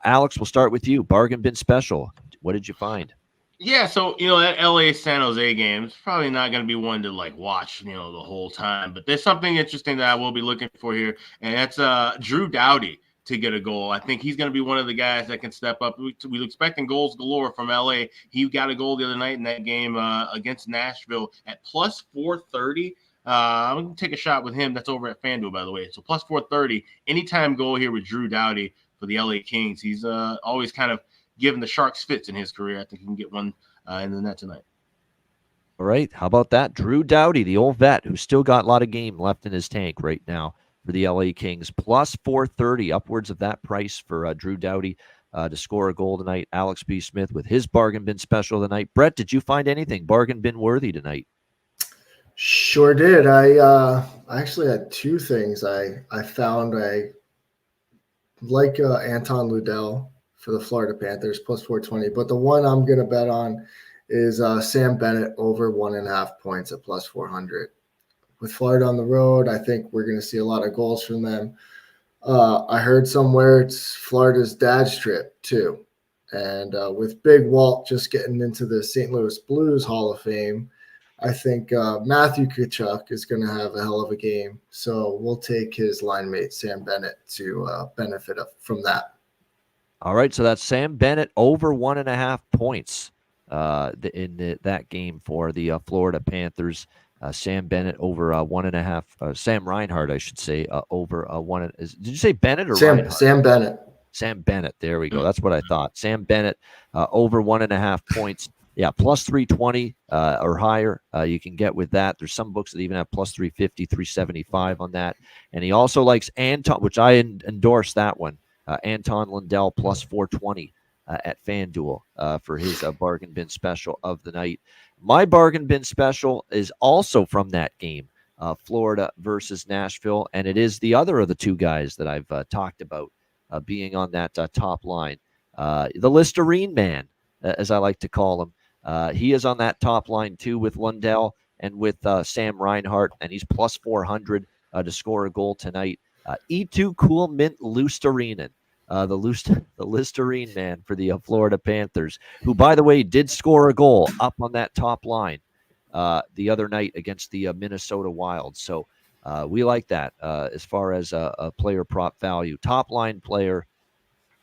S2: Alex, we'll start with you. Bargain bin special. What did you find?
S4: Yeah, so, that LA San Jose game is probably not going to be one to watch, the whole time. But there's something interesting that I will be looking for here, and that's Drew Doughty to get a goal. I think he's going to be one of the guys that can step up. We're expecting goals galore from LA. He got a goal the other night in that game against Nashville at plus 430. I'm going to take a shot with him. That's over at FanDuel, by the way. So plus 430, anytime goal here with Drew Doughty for the LA Kings. He's always kind of given the Sharks fits in his career. I think he can get one in the net tonight.
S2: All right. How about that? Drew Doughty, the old vet, who's still got a lot of game left in his tank right now for the LA Kings. Plus 430, upwards of that price for Drew Doughty to score a goal tonight. Alex B. Smith with his bargain bin special tonight. Brett, did you find anything bargain bin worthy tonight?
S3: Sure did. I actually had two things I found. I like Anton Lundell for the Florida Panthers, plus 420. But the one I'm going to bet on is Sam Bennett over 1.5 points at plus 400. With Florida on the road, I think we're going to see a lot of goals from them. I heard somewhere it's Florida's dad's trip too. And with Big Walt just getting into the St. Louis Blues Hall of Fame, I think Matthew Tkachuk is going to have a hell of a game. So we'll take his line mate, Sam Bennett, to benefit from that.
S2: All right, so that's Sam Bennett over 1.5 points in that game for the Florida Panthers. Sam Bennett over 1.5. Sam Reinhart, I should say, over one. Did you say Bennett or Reinhart?
S3: Sam Bennett.
S2: Sam Bennett. There we go. That's what I thought. Sam Bennett over 1.5 points. Yeah, plus 320 or higher you can get with that. There's some books that even have plus 350, 375 on that. And he also likes Anton, which I endorse that one. Anton Lundell plus 420 at FanDuel for his bargain bin special of the night. My bargain bin special is also from that game, Florida versus Nashville, and it is the other of the two guys that I've talked about being on that top line. The Listerine man, as I like to call him. He is on that top line too with Lundell and with Sam Reinhart, and he's plus 400 to score a goal tonight. E2 Cool Mint Lusterinen, the Listerine man for the Florida Panthers, who, by the way, did score a goal up on that top line the other night against the Minnesota Wild. So we like that as far as a player prop value. Top line player,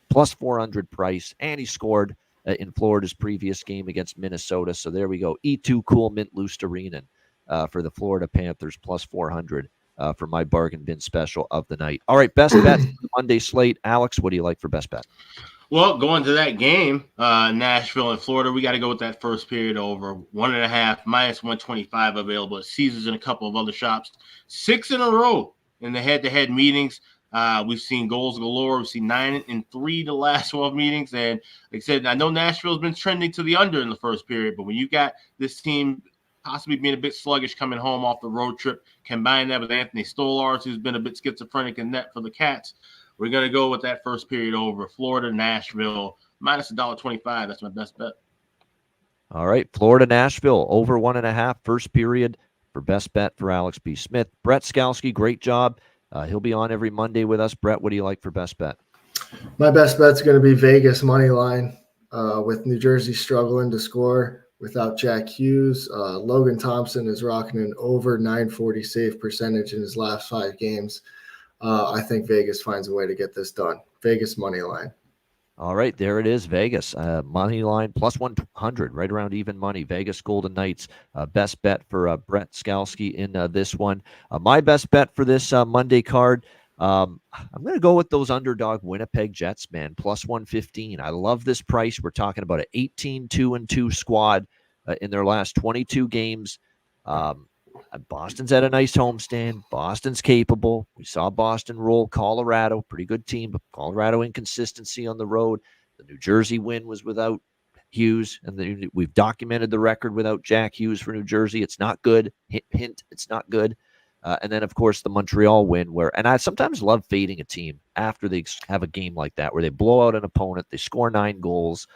S2: plus 400 price, and he scored in Florida's previous game against Minnesota. So there we go. E2 Cool Mint Lusterinen for the Florida Panthers, plus 400 for my bargain bin special of the night. All right, best bet Monday slate. Alex, what do you like for best bet?
S4: Well, going to that game, Nashville and Florida, we got to go with that first period over 1.5, minus 125 available at Caesars and a couple of other shops. 6 in a row in the head-to-head meetings. We've seen goals galore. We've seen 9 in 3 the last 12 meetings. And like I said, I know Nashville's been trending to the under in the first period, but when you got this team possibly being a bit sluggish coming home off the road trip, combine that with Anthony Stolarz, who's been a bit schizophrenic in net for the Cats, we're going to go with that first period over Florida, Nashville, minus $1.25. That's my best bet.
S2: All right, Florida, Nashville, over 1.5 first period for best bet for Alex B. Smith. Brett Skalski, great job. He'll be on every Monday with us. Brett, what do you like for best bet?
S3: My best bet's going to be Vegas money line with New Jersey struggling to score without Jack Hughes. Logan Thompson is rocking an over 940 save percentage in his last 5 games. I think Vegas finds a way to get this done. Vegas money line.
S2: All right, there it is, Vegas. Money line plus 100, right around even money. Vegas Golden Knights, best bet for Brett Skalski in this one. My best bet for this Monday card, I'm going to go with those underdog Winnipeg Jets, man, plus 115. I love this price. We're talking about an 18-2-2 squad in their last 22 games. Boston's had a nice homestand. Boston's capable. We saw Boston roll Colorado, pretty good team, but Colorado inconsistency on the road. The New Jersey win was without Hughes, and we've documented the record without Jack Hughes for New Jersey. It's not good. Hint, it's not good. And then, of course, the Montreal win, and I sometimes love fading a team after they have a game like that, where they blow out an opponent, they score 9 goals.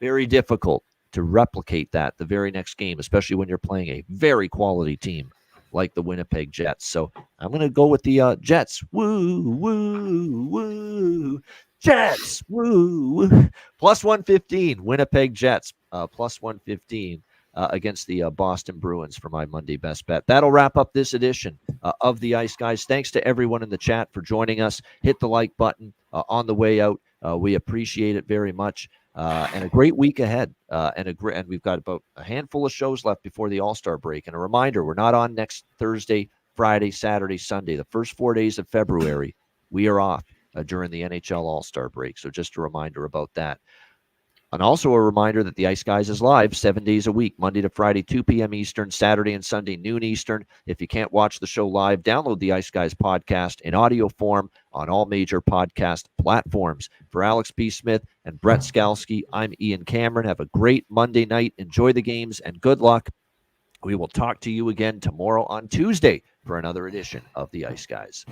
S2: Very difficult to replicate that the very next game, especially when you're playing a very quality team like the Winnipeg Jets. So I'm going to go with the Jets. Woo, woo, woo. Jets, woo, woo. Plus 115. Winnipeg Jets, plus 115 against the Boston Bruins for my Monday best bet. That'll wrap up this edition of the Ice Guys. Thanks to everyone in the chat for joining us. Hit the like button on the way out. We appreciate it very much. And a great week ahead. And we've got about a handful of shows left before the All-Star break. And a reminder, we're not on next Thursday, Friday, Saturday, Sunday. The first 4 days of February, we are off during the NHL All-Star break. So just a reminder about that. And also a reminder that the Ice Guys is live 7 days a week, Monday to Friday, 2 p.m. Eastern, Saturday and Sunday, noon Eastern. If you can't watch the show live, download the Ice Guys podcast in audio form on all major podcast platforms. For Alex B. Smith and Brett Skalski, I'm Ian Cameron. Have a great Monday night. Enjoy the games and good luck. We will talk to you again tomorrow on Tuesday for another edition of the Ice Guys.